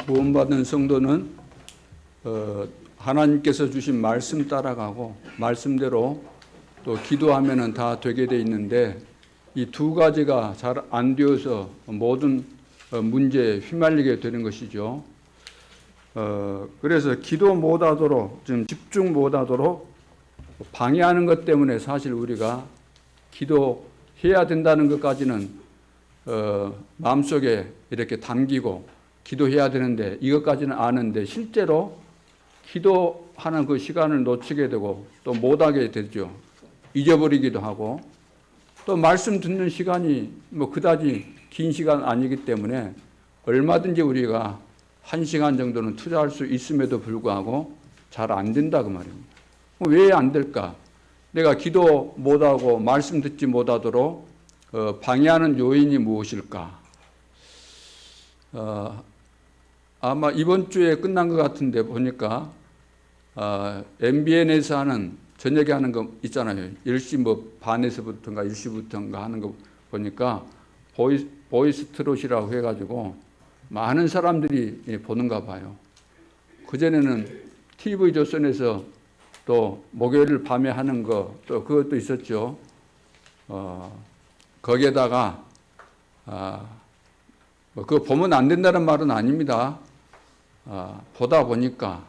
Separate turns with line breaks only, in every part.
구원받은 성도는 하나님께서 주신 말씀 따라가고 말씀대로 또 기도하면은 다 되게 돼 있는데 이 두 가지가 잘 안 되어서 모든 문제에 휘말리게 되는 것이죠. 그래서 기도 못하도록 지금 집중 못하도록 방해하는 것 때문에 사실 우리가 기도해야 된다는 것까지는 마음속에 이렇게 담기고 기도해야 되는데 이것까지는 아는데 실제로 기도하는 그 시간을 놓치게 되고 또 못하게 되죠. 잊어버리기도 하고 또 말씀 듣는 시간이 뭐 그다지 긴 시간 아니기 때문에 얼마든지 우리가 1시간 정도는 투자할 수 있음에도 불구하고 잘 안 된다 그 말입니다. 왜 안 될까? 내가 기도 못하고 말씀 듣지 못하도록 방해하는 요인이 무엇일까? 아마 이번 주에 끝난 것 같은데 보니까 MBN에서 하는 저녁에 하는 거 있잖아요. 10시 뭐 반에서부터인가 1시부터인가 하는 거 보니까 보이스 트롯이라고 해가지고 많은 사람들이 보는가 봐요. 그전에는 TV조선에서 또 목요일 밤에 하는 거 또 그것도 있었죠. 거기에다가 뭐 그거 보면 안 된다는 말은 아닙니다. 보다 보니까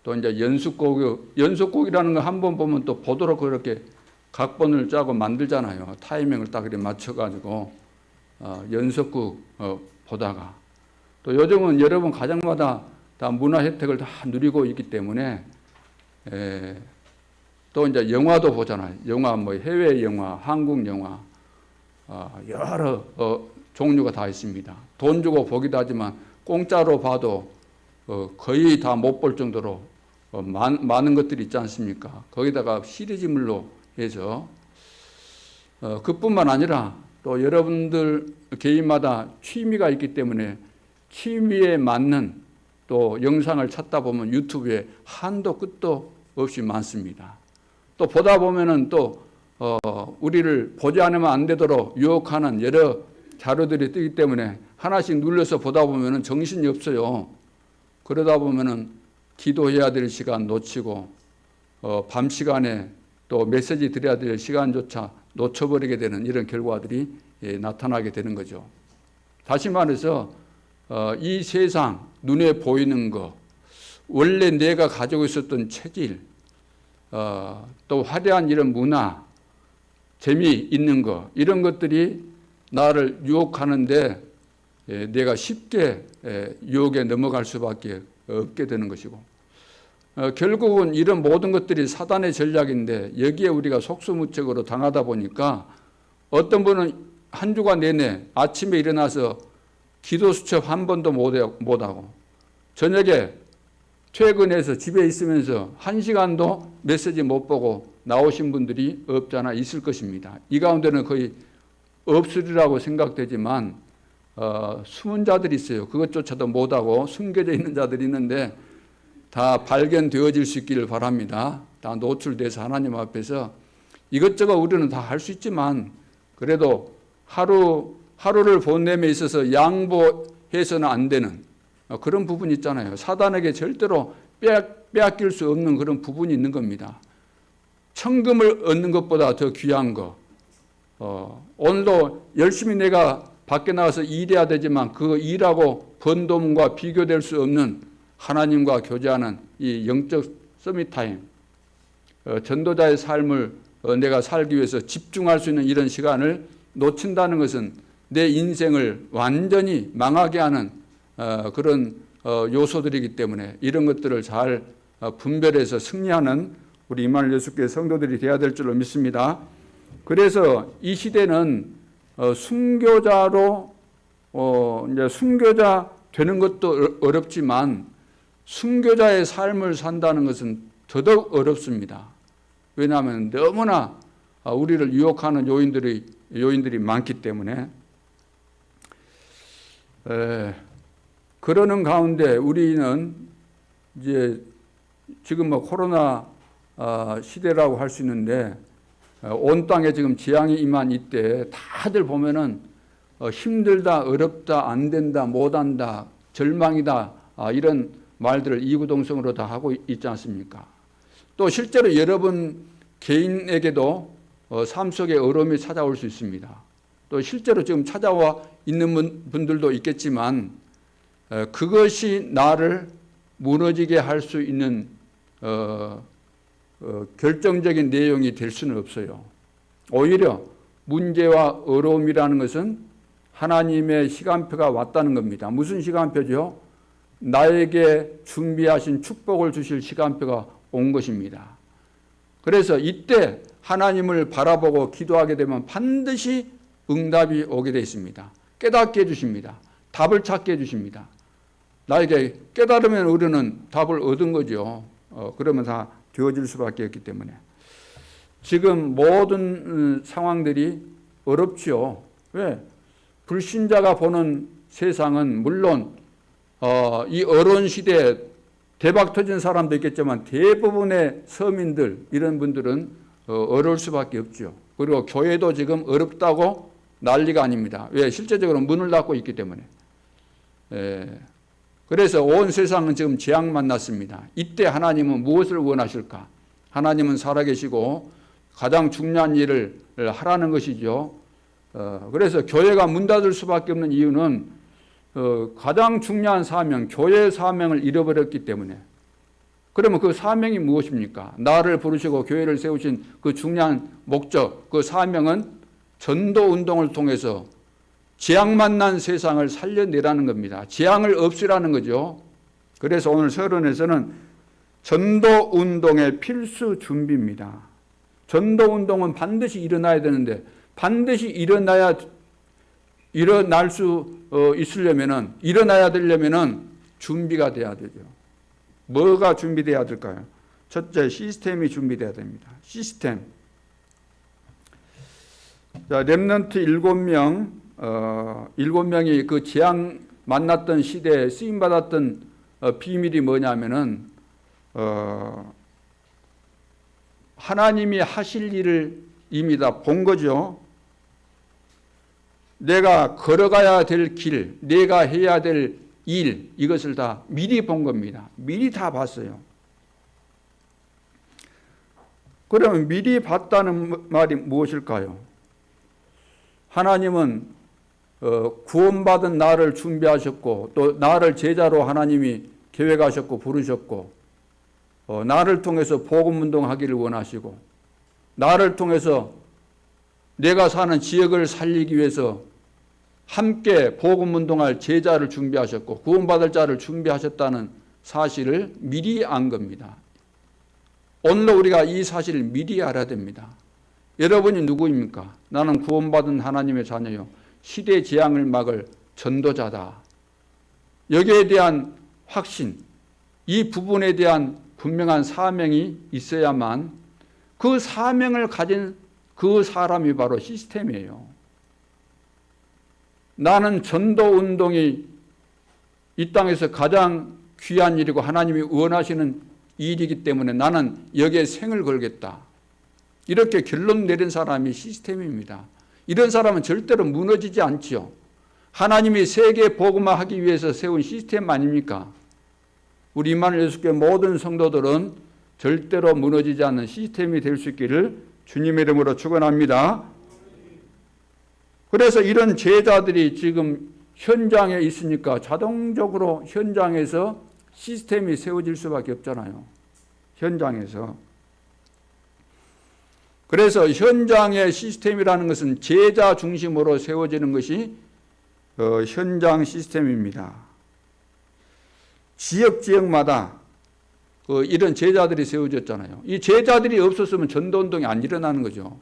또 이제 연속곡이라는 거 한 번 보면 또 보도록 그렇게 각본을 짜고 만들잖아요. 타이밍을 딱 이렇게 맞춰가지고 연속곡 보다가 또 요즘은 여러분 가정마다 다 문화 혜택을 다 누리고 있기 때문에 또 이제 영화도 보잖아요. 영화 뭐 해외 영화, 한국 영화 여러 종류가 다 있습니다. 돈 주고 보기도 하지만 공짜로 봐도 거의 다 못 볼 정도로 많은 것들이 있지 않습니까? 거기다가 시리즈물로 해서 그뿐만 아니라 또 여러분들 개인마다 취미가 있기 때문에 취미에 맞는 또 영상을 찾다 보면 유튜브에 한도 끝도 없이 많습니다. 또 보다 보면은 또 우리를 보지 않으면 안 되도록 유혹하는 여러 자료들이 뜨기 때문에 하나씩 눌러서 보다 보면은 정신이 없어요. 그러다 보면은 기도해야 될 시간 놓치고 밤 시간에 또 메시지 드려야 될 시간조차 놓쳐버리게 되는 이런 결과들이 나타나게 되는 거죠. 다시 말해서 이 세상 눈에 보이는 거 원래 내가 가지고 있었던 체질 또 화려한 이런 문화 재미있는 거 이런 것들이 나를 유혹하는데 내가 쉽게 유혹에 넘어갈 수밖에 없게 되는 것이고 결국은 이런 모든 것들이 사단의 전략인데 여기에 우리가 속수무책으로 당하다 보니까 어떤 분은 한 주간 내내 아침에 일어나서 기도 수첩 한 번도 못하고 저녁에 퇴근해서 집에 있으면서 1시간도 메시지 못 보고 나오신 분들이 없잖아 있을 것입니다. 이 가운데는 거의 없으리라고 생각되지만 숨은 자들이 있어요. 그것조차도 못하고 숨겨져 있는 자들이 있는데 다 발견되어질 수 있기를 바랍니다. 다 노출돼서 하나님 앞에서 이것저것 우리는 다 할 수 있지만 그래도 하루를 보냄에 있어서 양보해서는 안 되는 그런 부분이 있잖아요. 사단에게 절대로 빼앗길 수 없는 그런 부분이 있는 겁니다. 천금을 얻는 것보다 더 귀한 거. 오늘도 열심히 내가 밖에 나가서 일해야 되지만 그 일하고 번 돈과 비교될 수 없는 하나님과 교제하는 이 영적 서밋타임, 전도자의 삶을 내가 살기 위해서 집중할 수 있는 이런 시간을 놓친다는 것은 내 인생을 완전히 망하게 하는 그런 요소들이기 때문에 이런 것들을 잘 분별해서 승리하는 우리 임마누엘 예수교회 성도들이 되어야 될 줄로 믿습니다. 그래서 이 시대는 순교자로 이제 순교자 되는 것도 어렵지만 순교자의 삶을 산다는 것은 더더욱 어렵습니다. 왜냐하면 너무나 우리를 유혹하는 요인들이 많기 때문에 그러는 가운데 우리는 이제 지금 뭐 코로나 시대라고 할 수 있는데 온 땅에 지금 재앙이 임한 이때 다들 보면은 힘들다, 어렵다, 안 된다, 못한다, 절망이다. 이런 말들을 이구동성으로 다 하고 있지 않습니까? 또 실제로 여러분 개인에게도 삶 속에 어려움이 찾아올 수 있습니다. 또 실제로 지금 찾아와 있는 분들도 있겠지만 그것이 나를 무너지게 할 수 있는 결정적인 내용이 될 수는 없어요. 오히려 문제와 어려움이라는 것은 하나님의 시간표가 왔다는 겁니다. 무슨 시간표죠? 나에게 준비하신 축복을 주실 시간표가 온 것입니다. 그래서 이때 하나님을 바라보고 기도하게 되면 반드시 응답이 오게 되어 있습니다. 깨닫게 해주십니다. 답을 찾게 해주십니다. 나에게 깨달으면 우리는 답을 얻은 거죠. 그러면 다 되어질 수밖에 없기 때문에. 지금 모든 상황들이 어렵지요. 왜? 불신자가 보는 세상은 물론 이 어려운 시대에 대박 터진 사람도 있겠지만 대부분의 서민들 이런 분들은 어려울 수밖에 없죠. 그리고 교회도 지금 어렵다고 난리가 아닙니다. 왜? 실제적으로 문을 닫고 있기 때문에. 그래서 온 세상은 지금 재앙 만났습니다. 이때 하나님은 무엇을 원하실까? 하나님은 살아계시고 가장 중요한 일을 하라는 것이죠. 그래서 교회가 문 닫을 수밖에 없는 이유는 가장 중요한 사명, 교회의 사명을 잃어버렸기 때문에. 그러면 그 사명이 무엇입니까? 나를 부르시고 교회를 세우신 그 중요한 목적, 그 사명은 전도운동을 통해서 재앙 만난 세상을 살려내라는 겁니다. 재앙을 없애라는 거죠. 그래서 오늘 서론에서는 전도운동의 필수 준비입니다. 전도운동은 반드시 일어나야 되는데 반드시 일어날 수 있으려면은 일어나야 되려면은 준비가 돼야 되죠. 뭐가 준비돼야 될까요? 첫째, 시스템이 준비돼야 됩니다. 시스템. 자, 렘넌트 7명이 그 재앙 만났던 시대에 쓰임 받았던 비밀이 뭐냐면은 하나님이 하실 일을 이미 다 본 거죠. 내가 걸어가야 될 길, 내가 해야 될 일, 이것을 다 미리 본 겁니다. 미리 다 봤어요. 그러면 미리 봤다는 말이 무엇일까요? 하나님은 구원받은 나를 준비하셨고 또 나를 제자로 하나님이 계획하셨고 부르셨고 나를 통해서 복음운동하기를 원하시고 나를 통해서 내가 사는 지역을 살리기 위해서 함께 복음운동할 제자를 준비하셨고 구원받을 자를 준비하셨다는 사실을 미리 안 겁니다. 오늘도 우리가 이 사실을 미리 알아야 됩니다. 여러분이 누구입니까? 나는 구원받은 하나님의 자녀요. 시대 재앙을 막을 전도자다. 여기에 대한 확신, 이 부분에 대한 분명한 사명이 있어야만 그 사명을 가진 그 사람이 바로 시스템이에요. 나는 전도운동이 이 땅에서 가장 귀한 일이고 하나님이 원하시는 일이기 때문에 나는 여기에 생을 걸겠다. 이렇게 결론 내린 사람이 시스템입니다. 이런 사람은 절대로 무너지지 않지요. 하나님이 세계 복음화하기 위해서 세운 시스템 아닙니까? 우리 임마누엘 예수교회 모든 성도들은 절대로 무너지지 않는 시스템이 될 수 있기를 주님의 이름으로 축원합니다. 그래서 이런 제자들이 지금 현장에 있으니까 자동적으로 현장에서 시스템이 세워질 수밖에 없잖아요. 현장에서. 그래서 현장의 시스템이라는 것은 제자 중심으로 세워지는 것이 현장 시스템입니다. 지역마다 이런 제자들이 세워졌잖아요. 이 제자들이 없었으면 전도운동이 안 일어나는 거죠.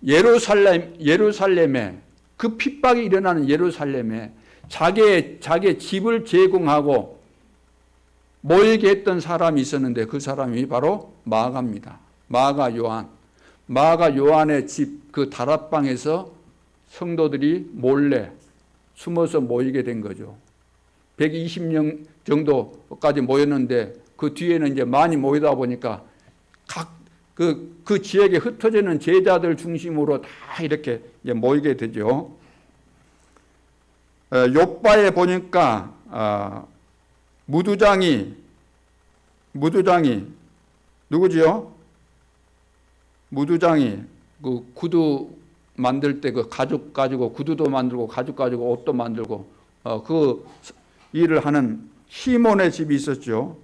예루살렘에 그 핍박이 일어나는 예루살렘에 자기의 집을 제공하고 모이게 했던 사람이 있었는데 그 사람이 바로 마가입니다. 마가 요한의 집 그 다락방에서 성도들이 몰래 숨어서 모이게 된 거죠. 120명 정도까지 모였는데 그 뒤에는 이제 많이 모이다 보니까 그 지역에 흩어지는 제자들 중심으로 다 이렇게 이제 모이게 되죠. 욥바에 보니까 무두장이 누구지요? 무두장이 그 구두 만들 때 그 가죽 가지고 구두도 만들고 가죽 가지고 옷도 만들고 그 일을 하는 시몬의 집이 있었죠.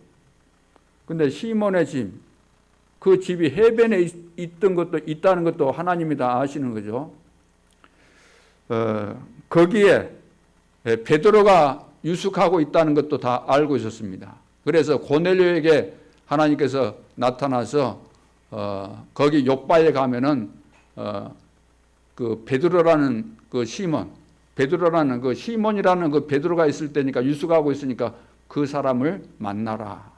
근데 시몬의 집, 그 집이 해변에 있다는 것도 하나님이 다 아시는 거죠. 거기에 베드로가 유숙하고 있다는 것도 다 알고 있었습니다. 그래서 고넬료에게 하나님께서 나타나서 거기 요바에 가면은 그 베드로라는 그 베드로라는 그 시몬이라는 그 베드로가 있을 때니까 유숙하고 있으니까 그 사람을 만나라.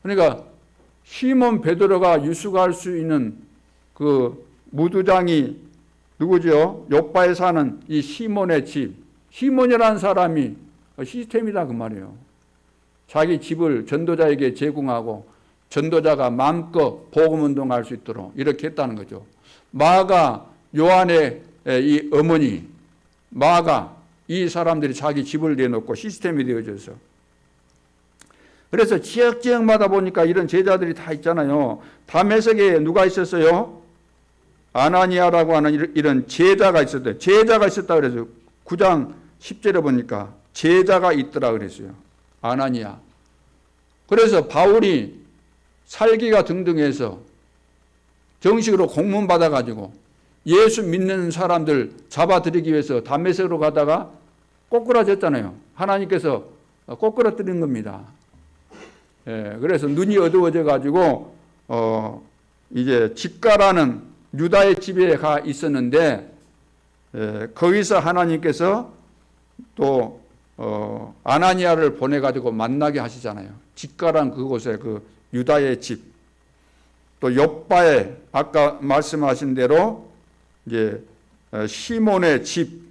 그러니까 시몬 베드로가 유숙할 수 있는 그 무두장이 누구죠? 요바에 사는 이 시몬의 집. 시몬이라는 사람이 시스템이다 그 말이에요. 자기 집을 전도자에게 제공하고 전도자가 마음껏 복음운동할 수 있도록 이렇게 했다는 거죠. 마가 요한의 이 어머니 마가 이 사람들이 자기 집을 내놓고 시스템이 되어져서, 그래서 지역마다 보니까 이런 제자들이 다 있잖아요. 다메섹에 누가 있었어요? 아나니아라고 하는 이런 제자가 있었대요. 제자가 있었다 그래서 9장 10절에 보니까 제자가 있더라 그랬어요. 아나니아. 그래서 바울이 살기가 등등해서 정식으로 공문 받아가지고 예수 믿는 사람들 잡아들이기 위해서 다메섹으로 가다가 꼬꾸라졌잖아요. 하나님께서 꼬꾸라뜨린 겁니다. 그래서 눈이 어두워져 가지고 이제 집가라는 유다의 집에 가 있었는데 거기서 하나님께서 또 아나니아를 보내 가지고 만나게 하시잖아요. 집가란 그곳에 그 유다의 집, 또 요바에 아까 말씀하신 대로 이제 시몬의 집,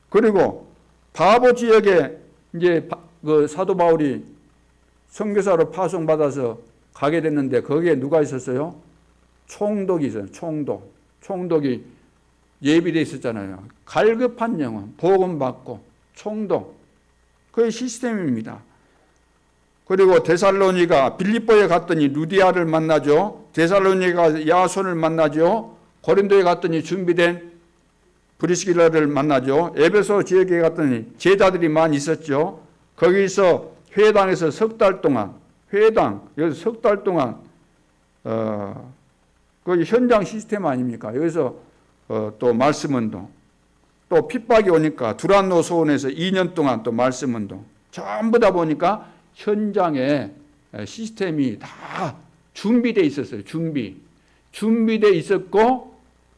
그리고 바보 지역에 이제 그 사도 바울이 선교사로 파송받아서 가게 됐는데 거기에 누가 있었어요? 총독이 있어요. 총독이 예비되어 있었잖아요. 갈급한 영혼, 복음 받고 총독, 그게 시스템입니다. 그리고 데살로니가 빌립보에 갔더니 루디아를 만나죠. 데살로니가 야손을 만나죠. 고린도에 갔더니 준비된 브리스길라를 만나죠. 에베소 지역에 갔더니 제자들이 많이 있었죠. 거기서 회당에서 석 달 동안, 여기서 석 달 동안 그 현장 시스템 아닙니까? 여기서 또 말씀운동, 또 핍박이 오니까 두란노 소원에서 2년 동안 또 말씀운동, 전부 다 보니까 현장에 시스템이 다 준비되어 있었어요. 준비되어 있었고,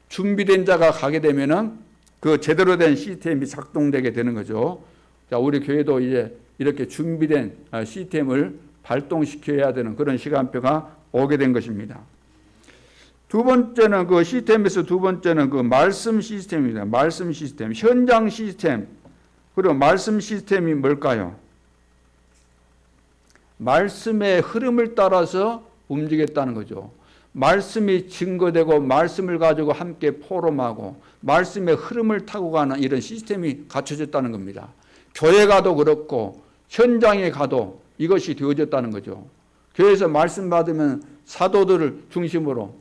준비된 자가 가게 되면은 그 제대로 된 시스템이 작동되게 되는 거죠. 자, 우리 교회도 이제 이렇게 준비된 시스템을 발동시켜야 되는 그런 시간표가 오게 된 것입니다. 두 번째는 그 시스템에서 두 번째는 그 말씀 시스템입니다. 말씀 시스템, 현장 시스템, 그리고 말씀 시스템이 뭘까요? 말씀의 흐름을 따라서 움직였다는 거죠. 말씀이 증거되고 말씀을 가지고 함께 포럼하고 말씀의 흐름을 타고 가는 이런 시스템이 갖춰졌다는 겁니다. 교회 가도 그렇고 현장에 가도 이것이 되어졌다는 거죠. 교회에서 말씀 받으면 사도들을 중심으로,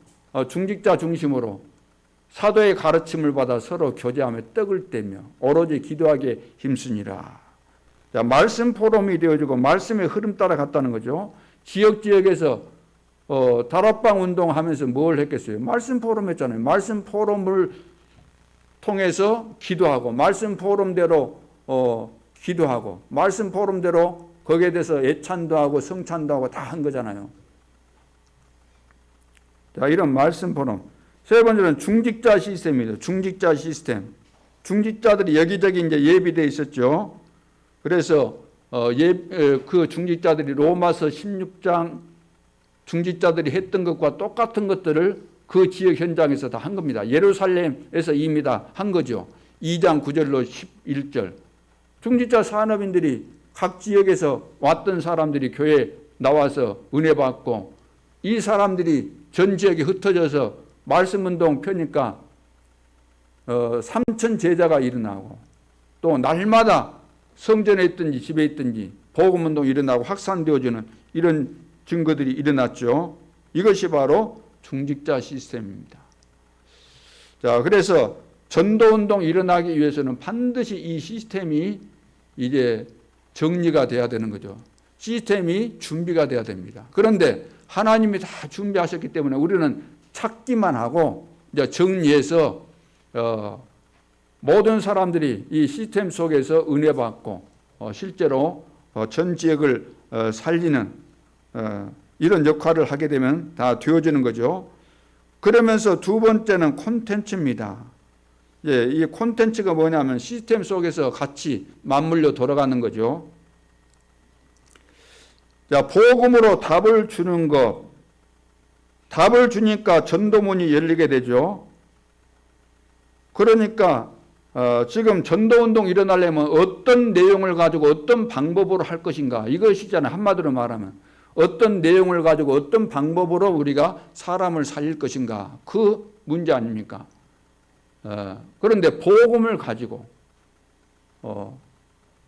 중직자 중심으로 사도의 가르침을 받아 서로 교제하며 떡을 떼며 오로지 기도하기에 힘쓰니라. 자, 말씀 포럼이 되어지고 말씀의 흐름 따라 갔다는 거죠. 지역에서 다락방 운동하면서 뭘 했겠어요? 말씀 포럼 했잖아요. 말씀 포럼을 통해서 기도하고 말씀 포럼대로 기도하고 말씀 포럼대로 거기에 대해서 예찬도 하고 성찬도 하고 다 한 거잖아요. 자, 이런 말씀 포럼. 세 번째는 중직자 시스템입니다. 중직자 시스템. 중직자들이 여기저기 이제 예비되어 있었죠. 그래서 그 중직자들이 로마서 16장 중직자들이 했던 것과 똑같은 것들을 그 지역 현장에서 다 한 겁니다. 예루살렘에서 이미 다 한 거죠. 2장 9절로 11절. 중직자 산업인들이 각 지역에서 왔던 사람들이 교회에 나와서 은혜 받고 이 사람들이 전 지역에 흩어져서 말씀운동 펴니까 3천 제자가 일어나고 또 날마다 성전에 있든지 집에 있든지 복음운동이 일어나고 확산되어지는 이런 증거들이 일어났죠. 이것이 바로 중직자 시스템입니다. 자, 그래서 전도운동이 일어나기 위해서는 반드시 이 시스템이 이제 정리가 돼야 되는 거죠. 시스템이 준비가 돼야 됩니다. 그런데 하나님이 다 준비하셨기 때문에 우리는 찾기만 하고 이제 정리해서 모든 사람들이 이 시스템 속에서 은혜 받고 실제로 전 지역을 살리는 이런 역할을 하게 되면 다 되어지는 거죠. 그러면서 두 번째는 콘텐츠입니다. 예, 이 콘텐츠가 뭐냐면 시스템 속에서 같이 맞물려 돌아가는 거죠. 자, 복음으로 답을 주는 것. 답을 주니까 전도문이 열리게 되죠. 그러니까 지금 전도운동 일어나려면 어떤 내용을 가지고 어떤 방법으로 할 것인가 이것이잖아요. 한마디로 말하면 어떤 내용을 가지고 어떤 방법으로 우리가 사람을 살릴 것인가 그 문제 아닙니까? 그런데 복음을 가지고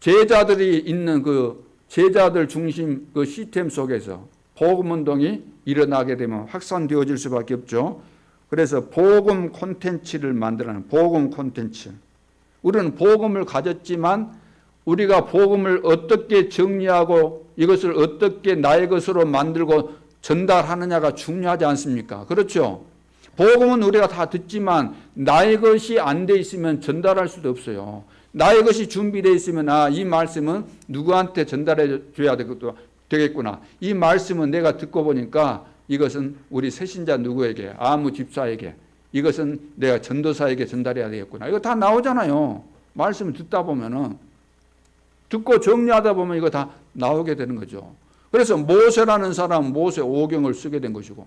제자들이 있는 그 제자들 중심 그 시스템 속에서 복음운동이 일어나게 되면 확산되어질 수밖에 없죠. 그래서 복음 콘텐츠를 만들어내는 복음 콘텐츠. 우리는 복음을 가졌지만 우리가 복음을 어떻게 정리하고 이것을 어떻게 나의 것으로 만들고 전달하느냐가 중요하지 않습니까? 그렇죠? 복음은 우리가 다 듣지만 나의 것이 안 돼 있으면 전달할 수도 없어요. 나의 것이 준비되어 있으면 이 말씀은 누구한테 전달해 줘야 되겠구나. 이 말씀은 내가 듣고 보니까 이것은 우리 새신자 누구에게 아무 집사에게 이것은 내가 전도사에게 전달해야 되겠구나. 이거 다 나오잖아요. 말씀을 듣다 보면은 듣고 정리하다 보면 이거 다 나오게 되는 거죠. 그래서 모세라는 사람은 모세 5경을 쓰게 된 것이고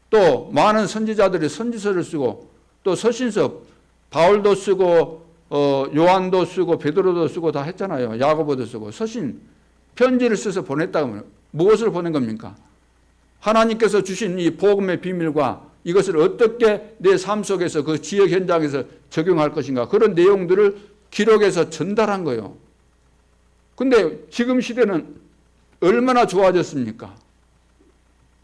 또 많은 선지자들이 선지서를 쓰고 또 서신서 바울도 쓰고 요한도 쓰고 베드로도 쓰고 다 했잖아요. 야고보도 쓰고 서신 편지를 써서 보냈다고 하면 무엇을 보낸 겁니까? 하나님께서 주신 이 복음의 비밀과 이것을 어떻게 내 삶 속에서 그 지역 현장에서 적용할 것인가 그런 내용들을 기록해서 전달한 거예요. 근데 지금 시대는 얼마나 좋아졌습니까?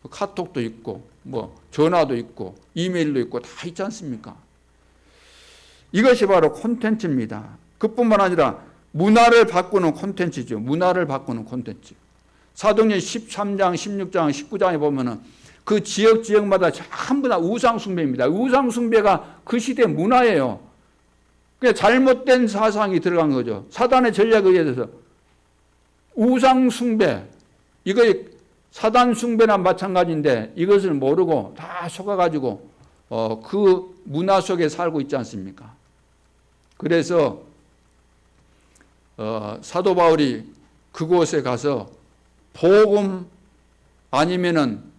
카톡도 있고 뭐 전화도 있고 이메일도 있고 다 있지 않습니까? 이것이 바로 콘텐츠입니다. 그뿐만 아니라 문화를 바꾸는 콘텐츠죠. 문화를 바꾸는 콘텐츠. 사도행전 13장, 16장, 19장에 보면은 그 지역마다 전부 다 우상숭배입니다. 우상숭배가 그 시대 문화예요. 그러니까 잘못된 사상이 들어간 거죠. 사단의 전략에 의해서 우상숭배, 이거 사단숭배나 마찬가지인데 이것을 모르고 다 속아가지고 그 문화 속에 살고 있지 않습니까? 그래서 사도 바울이 그곳에 가서 복음 아니면은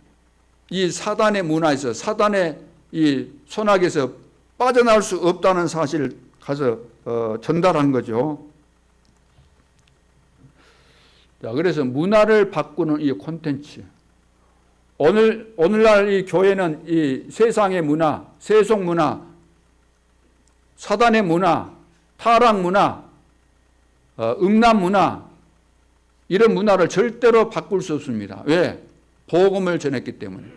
이 사단의 문화에서 사단의 이 손아귀에서 빠져나올 수 없다는 사실을 가서 전달한 거죠. 자, 그래서 문화를 바꾸는 이 콘텐츠. 오늘날 이 교회는 이 세상의 문화, 세속 문화, 사단의 문화, 타락 문화, 음란 문화, 이런 문화를 절대로 바꿀 수 없습니다. 왜? 복음을 전했기 때문에.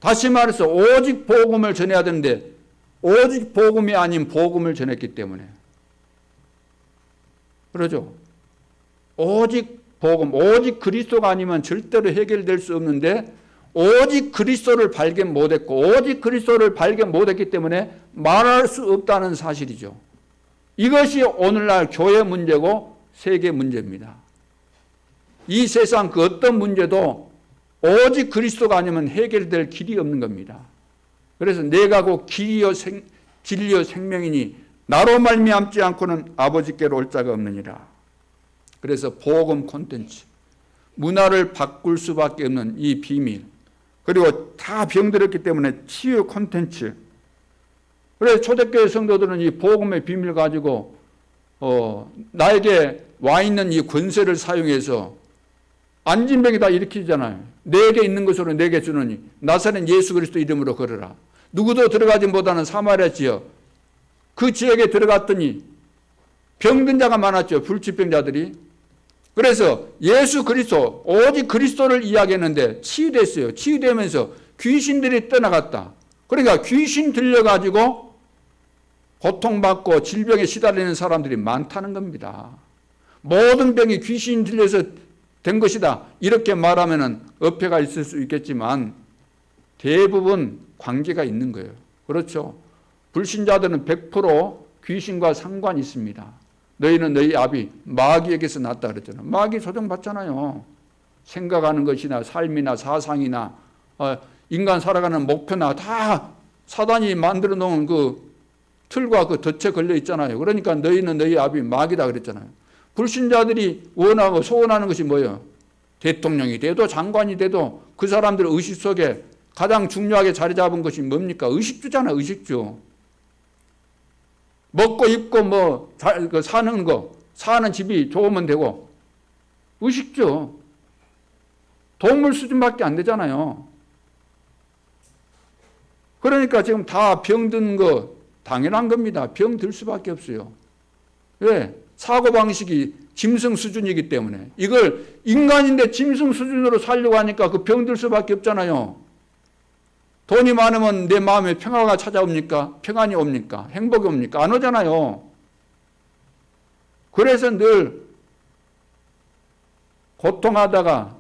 다시 말해서 오직 복음을 전해야 되는데 오직 복음이 아닌 복음을 전했기 때문에. 그러죠? 오직 복음, 오직 그리스도가 아니면 절대로 해결될 수 없는데 오직 그리스도를 발견 못했고 오직 그리스도를 발견 못했기 때문에 말할 수 없다는 사실이죠. 이것이 오늘날 교회 문제고 세계 문제입니다. 이 세상 그 어떤 문제도 오직 그리스도가 아니면 해결될 길이 없는 겁니다. 그래서 내가 곧 길이요 진리요 생명이니 나로 말미암지 않고는 아버지께로 올 자가 없느니라. 그래서 복음 콘텐츠, 문화를 바꿀 수밖에 없는 이 비밀, 그리고 다 병들었기 때문에 치유 콘텐츠. 그래서 초대교회 성도들은 이 복음의 비밀 가지고 나에게 와 있는 이 권세를 사용해서 안진병이 다 일으키잖아요. 내게 있는 것으로 내게 주느니 나사렛 예수 그리스도 이름으로 걸으라. 누구도 들어가지 못하는 사마리아 지역, 그 지역에 들어갔더니 병든 자가 많았죠. 불치병자들이. 그래서 예수 그리스도, 오직 그리스도를 이야기했는데 치유됐어요. 치유되면서 귀신들이 떠나갔다. 그러니까 귀신 들려가지고 고통받고 질병에 시달리는 사람들이 많다는 겁니다. 모든 병이 귀신 들려서 된 것이다. 이렇게 말하면 어폐가 있을 수 있겠지만 대부분 관계가 있는 거예요. 그렇죠. 불신자들은 100% 귀신과 상관이 있습니다. 너희는 너희 아비 마귀에게서 났다 그랬잖아요. 마귀 조정받잖아요. 생각하는 것이나 삶이나 사상이나 인간 살아가는 목표나 다 사단이 만들어 놓은 그 틀과 그 덫에 걸려 있잖아요. 그러니까 너희는 너희 아비 마귀다 그랬잖아요. 불신자들이 원하고 소원하는 것이 뭐예요? 대통령이 돼도 장관이 돼도 그 사람들 의식 속에 가장 중요하게 자리 잡은 것이 뭡니까? 의식주잖아, 의식주. 먹고 입고 사는 거, 사는 집이 좋으면 되고, 의식주. 동물 수준밖에 안 되잖아요. 그러니까 지금 다 병든 거 당연한 겁니다. 병들 수밖에 없어요. 왜? 사고방식이 짐승 수준이기 때문에. 이걸 인간인데 짐승 수준으로 살려고 하니까 그 병들 수밖에 없잖아요. 돈이 많으면 내 마음에 평화가 찾아옵니까? 평안이 옵니까? 행복이 옵니까? 안 오잖아요. 그래서 늘 고통하다가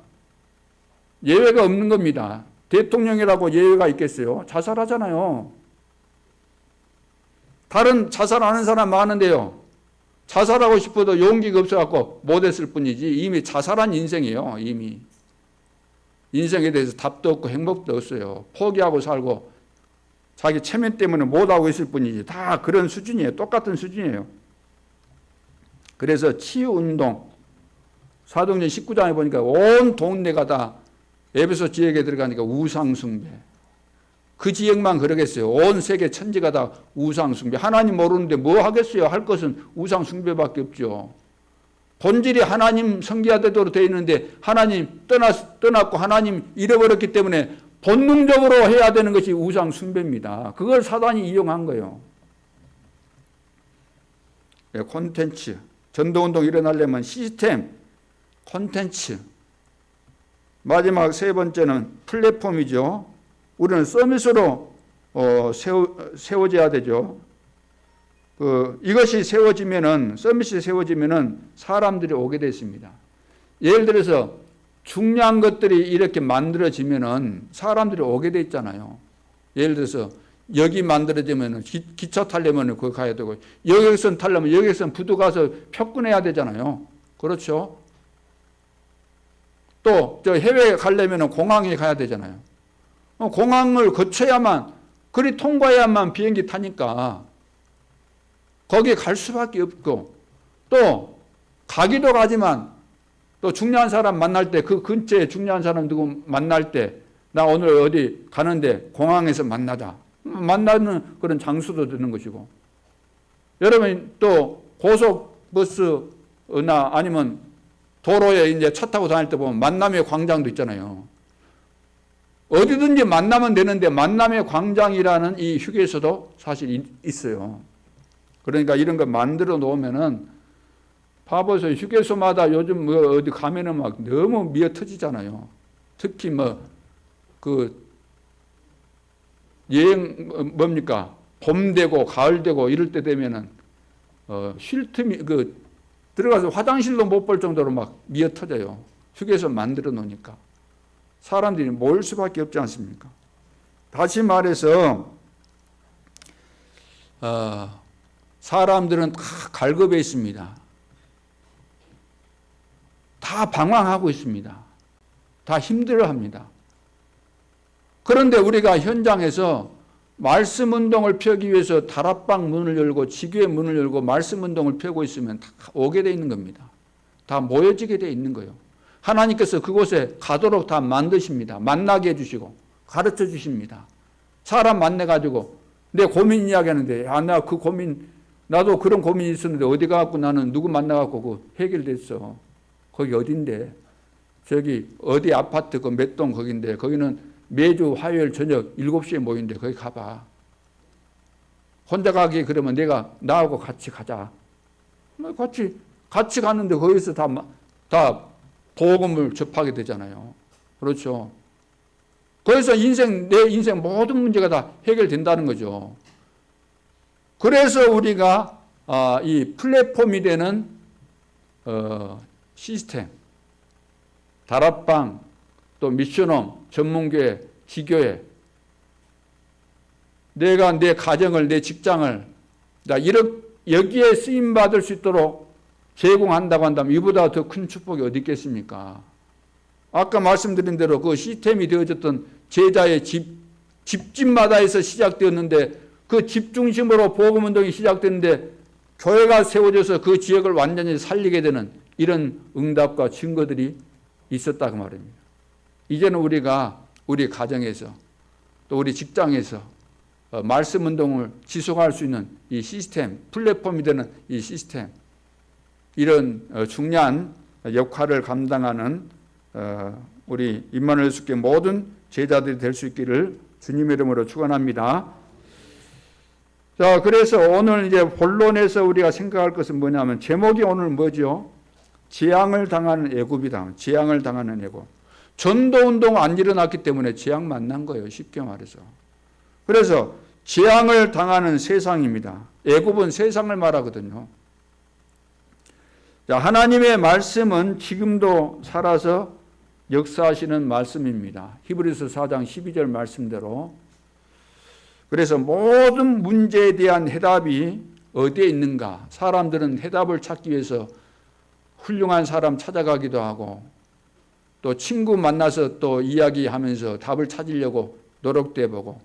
예외가 없는 겁니다. 대통령이라고 예외가 있겠어요? 자살하잖아요. 다른 자살하는 사람 많은데요. 자살하고 싶어도 용기가 없어갖고 못했을 뿐이지 이미 자살한 인생이에요. 이미. 인생에 대해서 답도 없고 행복도 없어요. 포기하고 살고 자기 체면 때문에 못하고 있을 뿐이지 다 그런 수준이에요. 똑같은 수준이에요. 그래서 치유운동 사도행전 19장에 보니까 온 동네가 다 에베소 지역에 들어가니까 우상숭배. 그 지역만 그러겠어요. 온 세계 천지가 다 우상숭배. 하나님 모르는데 뭐 하겠어요. 할 것은 우상숭배밖에 없죠. 본질이 하나님 성기하되도록 되어 있는데 하나님 떠났고 하나님 잃어버렸기 때문에 본능적으로 해야 되는 것이 우상숭배입니다. 그걸 사단이 이용한 거예요. 콘텐츠. 전도운동이 일어나려면 시스템, 콘텐츠. 마지막 세 번째는 플랫폼이죠. 우리는 서밋으로 세워져야 되죠. 이것이 서밋이 세워지면은 사람들이 오게 됐습니다. 예를 들어서 중요한 것들이 이렇게 만들어지면은 사람들이 오게 돼 있잖아요. 예를 들어서 여기 만들어지면은 기차 타려면 거기 가야 되고 여객선 타려면 여객선 부두 가서 표 끊어야 되잖아요. 그렇죠? 또 저 해외에 가려면 공항에 가야 되잖아요. 공항을 거쳐야만 그리 통과해야만 비행기 타니까 거기에 갈 수밖에 없고 또 가기도 가지만 또 중요한 사람 만날 때 그 근처에 중요한 사람 누구 만날 때 나 오늘 어디 가는데 공항에서 만나자. 만나는 그런 장소도 되는 것이고 여러분 또 고속버스나 아니면 도로에 이제 차 타고 다닐 때 보면 만남의 광장도 있잖아요. 어디든지 만나면 되는데 만남의 광장이라는 이 휴게소도 사실 있어요. 그러니까 이런 거 만들어 놓으면은 봐보세요. 휴게소마다 요즘 어디 가면은 막 너무 미어 터지잖아요. 특히 여행 봄 되고 가을 되고 이럴 때 되면은 쉴 틈이 들어가서 화장실도 못 볼 정도로 막 미어 터져요. 휴게소 만들어 놓으니까 사람들이 모일 수밖에 없지 않습니까? 다시 말해서 사람들은 다 갈급해 있습니다. 다 방황하고 있습니다. 다 힘들어합니다. 그런데 우리가 현장에서 말씀 운동을 펴기 위해서 다락방 문을 열고 지교의 문을 열고 말씀 운동을 펴고 있으면 다 오게 돼 있는 겁니다. 다 모여지게 돼 있는 거예요. 하나님께서 그곳에 가도록 다 만드십니다. 만나게 해주시고 가르쳐 주십니다. 사람 만나가지고 내 고민 이야기하는데 나 그 고민 나도 그런 고민이 있었는데 어디 가갖고 나는 누구 만나갖고 그 해결됐어. 거기 어딘데? 저기 어디 아파트 그 몇 동 거긴데 거기는 매주 화요일 저녁 7시에 모이는데 거기 가봐. 혼자 가기 그러면 나하고 같이 가자. 같이 갔는데 거기서 다 복음을 접하게 되잖아요. 그렇죠. 거기서 내 인생 모든 문제가 다 해결된다는 거죠. 그래서 우리가 이 플랫폼이 되는 시스템, 다락방, 또 미션홈, 전문교회, 지교회, 내가 내 가정을, 내 직장을 여기에 쓰임받을 수 있도록 제공한다고 한다면 이보다 더 큰 축복이 어디 있겠습니까? 아까 말씀드린 대로 그 시스템이 되어졌던 제자의 집집마다에서 시작되었는데 그 집 중심으로 복음운동이 시작됐는데 교회가 세워져서 그 지역을 완전히 살리게 되는 이런 응답과 증거들이 있었다고 말입니다. 이제는 우리가 우리 가정에서 또 우리 직장에서 말씀운동을 지속할 수 있는 이 시스템, 플랫폼이 되는 이 시스템, 이런 중요한 역할을 감당하는 우리 임마누엘 예수교회 모든 제자들이 될 수 있기를 주님의 이름으로 축원합니다. 자, 그래서 오늘 이제 본론에서 우리가 생각할 것은 뭐냐면 제목이 오늘 뭐죠? 재앙을 당하는 애굽이다. 재앙을 당하는 애굽. 전도운동 안 일어났기 때문에 재앙 만난 거예요. 쉽게 말해서. 그래서 재앙을 당하는 세상입니다. 애굽은 세상을 말하거든요. 자, 하나님의 말씀은 지금도 살아서 역사하시는 말씀입니다. 히브리서 4장 12절 말씀대로. 그래서 모든 문제에 대한 해답이 어디에 있는가? 사람들은 해답을 찾기 위해서 훌륭한 사람 찾아가기도 하고 또 친구 만나서 또 이야기하면서 답을 찾으려고 노력도 해보고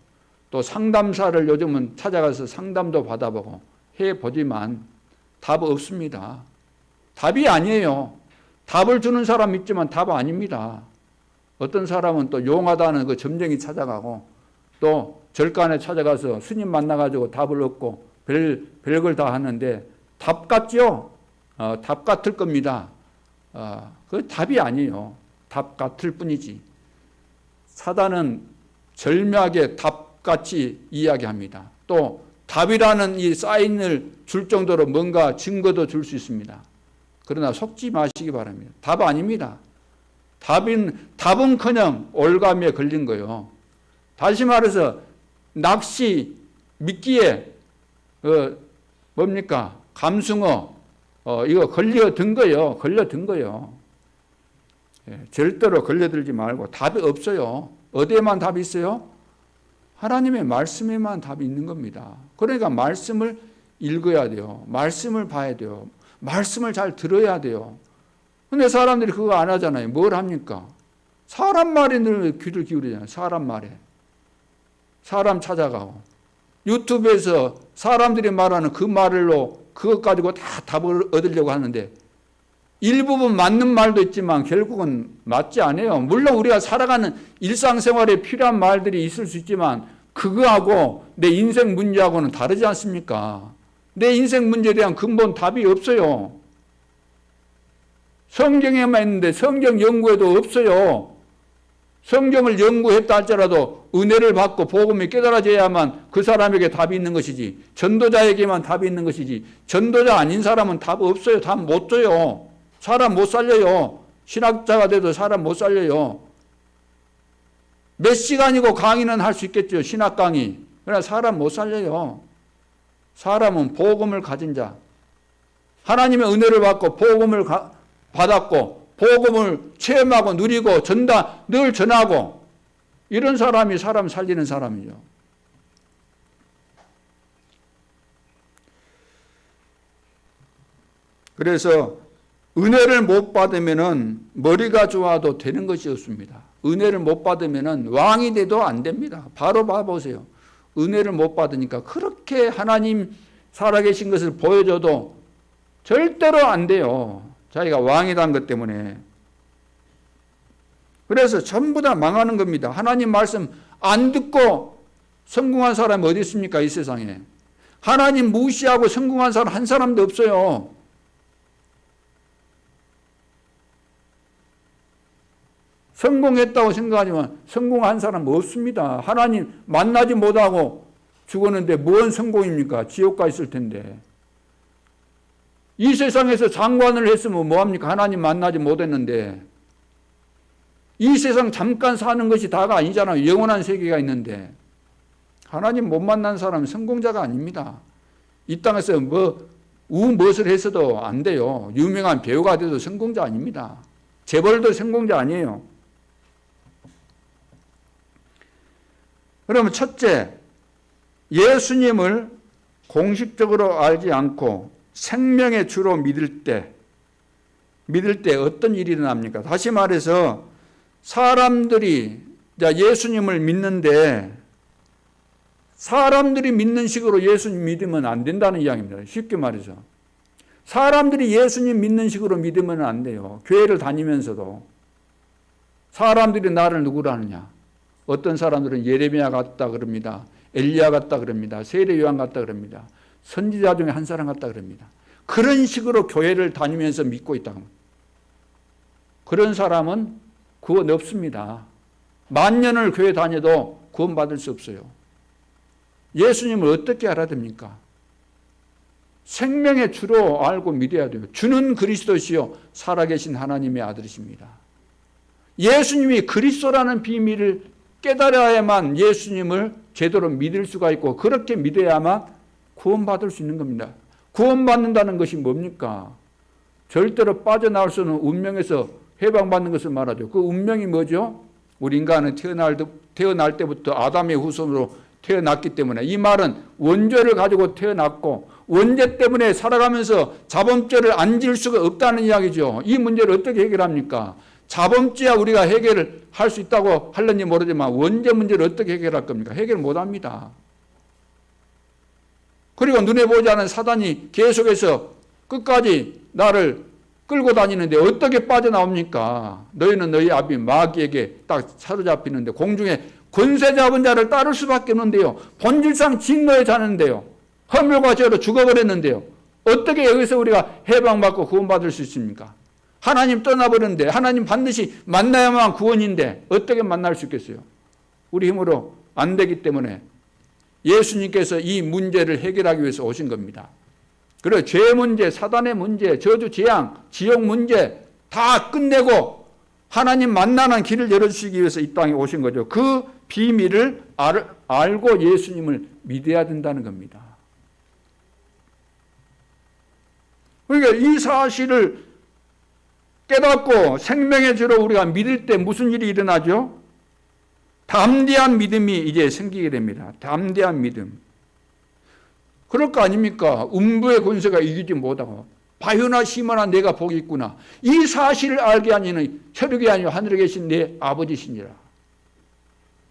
또 상담사를 요즘은 찾아가서 상담도 받아보고 해보지만 답 없습니다. 답이 아니에요. 답을 주는 사람 있지만 답 아닙니다. 어떤 사람은 또 용하다는 그 점쟁이 찾아가고 또 절간에 찾아가서 스님 만나가지고 답을 얻고 별걸 다 하는데 답 같죠? 답 같을 겁니다. 그 답이 아니에요. 답 같을 뿐이지. 사단은 절묘하게 답같이 이야기합니다. 또 답이라는 이 사인을 줄 정도로 뭔가 증거도 줄 수 있습니다. 그러나 속지 마시기 바랍니다. 답 아닙니다. 답은커녕 올가미에 걸린 거예요. 다시 말해서 낚시, 미끼에 뭡니까? 감승어 이거 걸려든 거예요. 걸려든 거예요. 절대로 걸려들지 말고 답이 없어요. 어디에만 답이 있어요? 하나님의 말씀에만 답이 있는 겁니다. 그러니까 말씀을 읽어야 돼요. 말씀을 봐야 돼요. 말씀을 잘 들어야 돼요. 근데 사람들이 그거 안 하잖아요. 뭘 합니까? 사람 말에 늘 귀를 기울이잖아요. 사람 말에. 사람 찾아가고 유튜브에서 사람들이 말하는 그 말로 그것 가지고 다 답을 얻으려고 하는데 일부분 맞는 말도 있지만 결국은 맞지 않아요. 물론 우리가 살아가는 일상생활에 필요한 말들이 있을 수 있지만 그거하고 내 인생 문제하고는 다르지 않습니까? 내 인생 문제에 대한 근본 답이 없어요. 성경에만 있는데 성경 연구에도 없어요. 성경을 연구했다 할지라도 은혜를 받고 복음이 깨달아져야만 그 사람에게 답이 있는 것이지 전도자에게만 답이 있는 것이지 전도자 아닌 사람은 답 없어요. 답 못 줘요. 사람 못 살려요. 신학자가 돼도 사람 못 살려요. 몇 시간이고 강의는 할 수 있겠죠. 신학 강의. 그러나 사람 못 살려요. 사람은 복음을 가진 자, 하나님의 은혜를 받고 복음을 받았고 복음을 체험하고 누리고 늘 전하고 이런 사람이 사람 살리는 사람이죠. 그래서 은혜를 못 받으면은 머리가 좋아도 되는 것이 없습니다. 은혜를 못 받으면은 왕이 돼도 안 됩니다. 바로 봐보세요. 은혜를 못 받으니까 그렇게 하나님 살아계신 것을 보여줘도 절대로 안 돼요. 자기가 왕이라는 것 때문에. 그래서 전부 다 망하는 겁니다. 하나님 말씀 안 듣고 성공한 사람이 어디 있습니까? 이 세상에. 하나님 무시하고 성공한 사람 한 사람도 없어요. 성공했다고 생각하지만 성공한 사람 없습니다. 하나님 만나지 못하고 죽었는데 뭔 성공입니까? 지옥 가 있을 텐데. 이 세상에서 장관을 했으면 뭐합니까? 하나님 만나지 못했는데. 이 세상 잠깐 사는 것이 다가 아니잖아요. 영원한 세계가 있는데. 하나님 못 만난 사람은 성공자가 아닙니다. 이 땅에서 무엇을 해서도 안 돼요. 유명한 배우가 돼도 성공자 아닙니다. 재벌도 성공자 아니에요. 그러면 첫째, 예수님을 공식적으로 알지 않고 생명의 주로 믿을 때 어떤 일이 일어납니까? 다시 말해서 사람들이 예수님을 믿는데 사람들이 믿는 식으로 예수님 믿으면 안 된다는 이야기입니다. 쉽게 말해서. 사람들이 예수님 믿는 식으로 믿으면 안 돼요. 교회를 다니면서도. 사람들이 나를 누구라 하느냐. 어떤 사람들은 예레미야 같다 그럽니다. 엘리야 같다 그럽니다. 세례 요한 같다 그럽니다. 선지자 중에 한 사람 같다 그럽니다. 그런 식으로 교회를 다니면서 믿고 있다. 그런 사람은 구원 없습니다. 만년을 교회 다녀도 구원 받을 수 없어요. 예수님을 어떻게 알아야 됩니까? 생명의 주로 알고 믿어야 돼요. 주는 그리스도시요 살아계신 하나님의 아들이십니다. 예수님이 그리스도라는 비밀을 깨달아야만 예수님을 제대로 믿을 수가 있고 그렇게 믿어야만 구원받을 수 있는 겁니다. 구원받는다는 것이 뭡니까? 절대로 빠져나올 수 없는 운명에서 해방받는 것을 말하죠. 그 운명이 뭐죠? 우리 인간은 태어날 때부터 아담의 후손으로 태어났기 때문에 이 말은 원죄를 가지고 태어났고 원죄 때문에 살아가면서 자범죄를 안 지을 수가 없다는 이야기죠. 이 문제를 어떻게 해결합니까? 자범죄야 우리가 해결을 할 수 있다고 할는지 모르지만 원죄 문제를 어떻게 해결할 겁니까? 해결 못합니다. 그리고 눈에 보이지 않는 사단이 계속해서 끝까지 나를 끌고 다니는데 어떻게 빠져나옵니까? 너희는 너희 아비 마귀에게 딱 사로잡히는데 공중에 권세 잡은 자를 따를 수밖에 없는데요. 본질상 진노에 사는데요. 허물과 죄로 죽어버렸는데요. 어떻게 여기서 우리가 해방받고 구원받을 수 있습니까? 하나님 떠나버렸는데 하나님 반드시 만나야만 구원인데 어떻게 만날 수 있겠어요? 우리 힘으로 안 되기 때문에 예수님께서 이 문제를 해결하기 위해서 오신 겁니다. 그리고 죄 문제, 사단의 문제, 저주 재앙, 지옥 문제 다 끝내고 하나님 만나는 길을 열어주시기 위해서 이 땅에 오신 거죠. 그 비밀을 알고 예수님을 믿어야 된다는 겁니다. 그러니까 이 사실을 깨닫고 생명의 주로 우리가 믿을 때 무슨 일이 일어나죠? 담대한 믿음이 이제 생기게 됩니다. 담대한 믿음. 그럴 거 아닙니까? 음부의 권세가 이기지 못하고 바요나 시모나 내가 복이 있구나. 이 사실을 알게 하니는 혈육이 아니요 하늘에 계신 내 아버지시니라.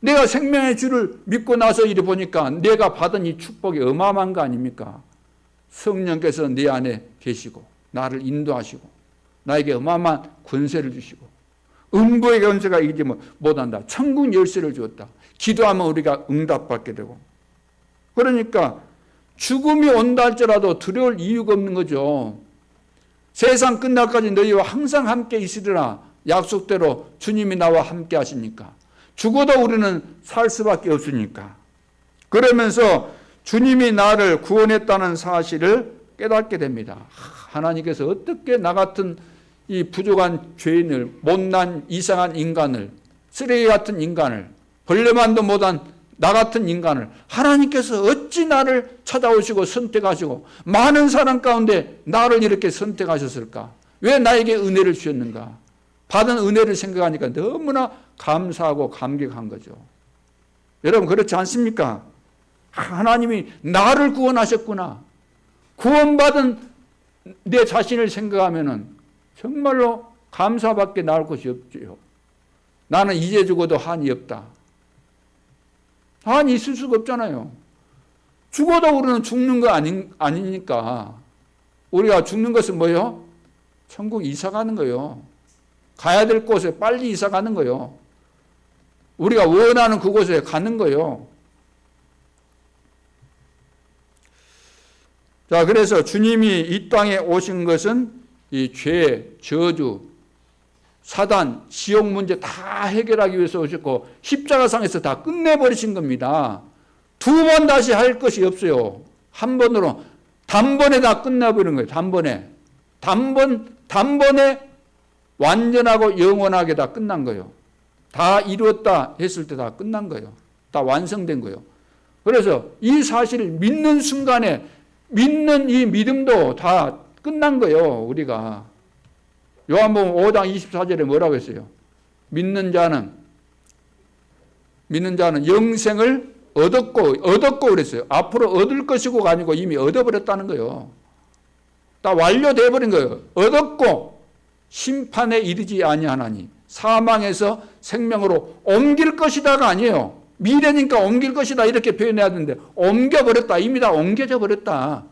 내가 생명의 주를 믿고 나서 이리 보니까 내가 받은 이 축복이 어마어마한 거 아닙니까? 성령께서 내 안에 계시고 나를 인도하시고 나에게 어마어마한 권세를 주시고 음부의 권세가 이기지 못한다. 천국 열쇠를 주었다. 기도하면 우리가 응답받게 되고 그러니까 죽음이 온다 할지라도 두려울 이유가 없는 거죠. 세상 끝날까지 너희와 항상 함께 있으리라 약속대로 주님이 나와 함께 하시니까 죽어도 우리는 살 수밖에 없으니까 그러면서 주님이 나를 구원했다는 사실을 깨닫게 됩니다. 하나님께서 어떻게 나 같은 이 부족한 죄인을 못난 이상한 인간을 쓰레기 같은 인간을 벌레만도 못한 나 같은 인간을 하나님께서 어찌 나를 찾아오시고 선택하시고 많은 사람 가운데 나를 이렇게 선택하셨을까? 왜 나에게 은혜를 주셨는가? 받은 은혜를 생각하니까 너무나 감사하고 감격한 거죠. 여러분 그렇지 않습니까? 하나님이 나를 구원하셨구나. 구원받은 내 자신을 생각하면은 정말로 감사밖에 나올 것이 없죠. 나는 이제 죽어도 한이 없다. 한이 있을 수가 없잖아요. 죽어도 우리는 죽는 거 아니니까. 우리가 죽는 것은 뭐예요? 천국 이사 가는 거예요. 가야 될 곳에 빨리 이사 가는 거예요. 우리가 원하는 그곳에 가는 거예요. 자, 그래서 주님이 이 땅에 오신 것은 이 죄, 저주, 사단, 지옥 문제 다 해결하기 위해서 오셨고 십자가상에서 다 끝내버리신 겁니다. 두 번 다시 할 것이 없어요. 한 번으로 단번에 다 끝내버린 거예요. 단번에. 단번에 완전하고 영원하게 다 끝난 거예요. 다 이루었다 했을 때 다 끝난 거예요. 다 완성된 거예요. 그래서 이 사실을 믿는 순간에 믿는 이 믿음도 다 끝난 거예요. 우리가 요한복음 5장 24절에 뭐라고 했어요? 믿는 자는 영생을 얻었고 그랬어요. 앞으로 얻을 것이고가 아니고 이미 얻어버렸다는 거예요. 다 완료되어 버린 거예요. 얻었고 심판에 이르지 아니하나니 사망에서 생명으로 옮길 것이다가 아니에요. 미래니까 옮길 것이다 이렇게 표현해야 되는데 옮겨버렸다. 이미 다 옮겨져 버렸다.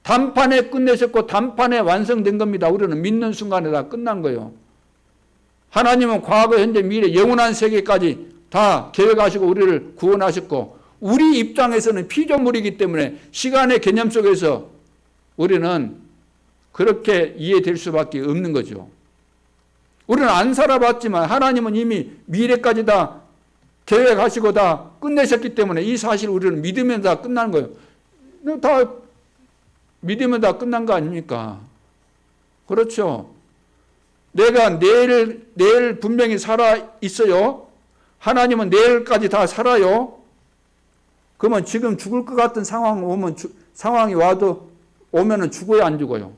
단판에 끝내셨고 단판에 완성된 겁니다. 우리는 믿는 순간에 다 끝난 거예요. 하나님은 과거, 현재, 미래, 영원한 세계까지 다 계획하시고 우리를 구원하셨고 우리 입장에서는 피조물이기 때문에 시간의 개념 속에서 우리는 그렇게 이해될 수밖에 없는 거죠. 우리는 안 살아봤지만 하나님은 이미 미래까지 다 계획하시고 다 끝내셨기 때문에 이 사실 우리는 믿으면 다 끝난 거예요. 다 믿으면 다 끝난 거 아닙니까? 그렇죠. 내가 내일 분명히 살아 있어요. 하나님은 내일까지 다 살아요. 그러면 지금 죽을 것 같은 상황이 오면은 죽어요, 안 죽어요?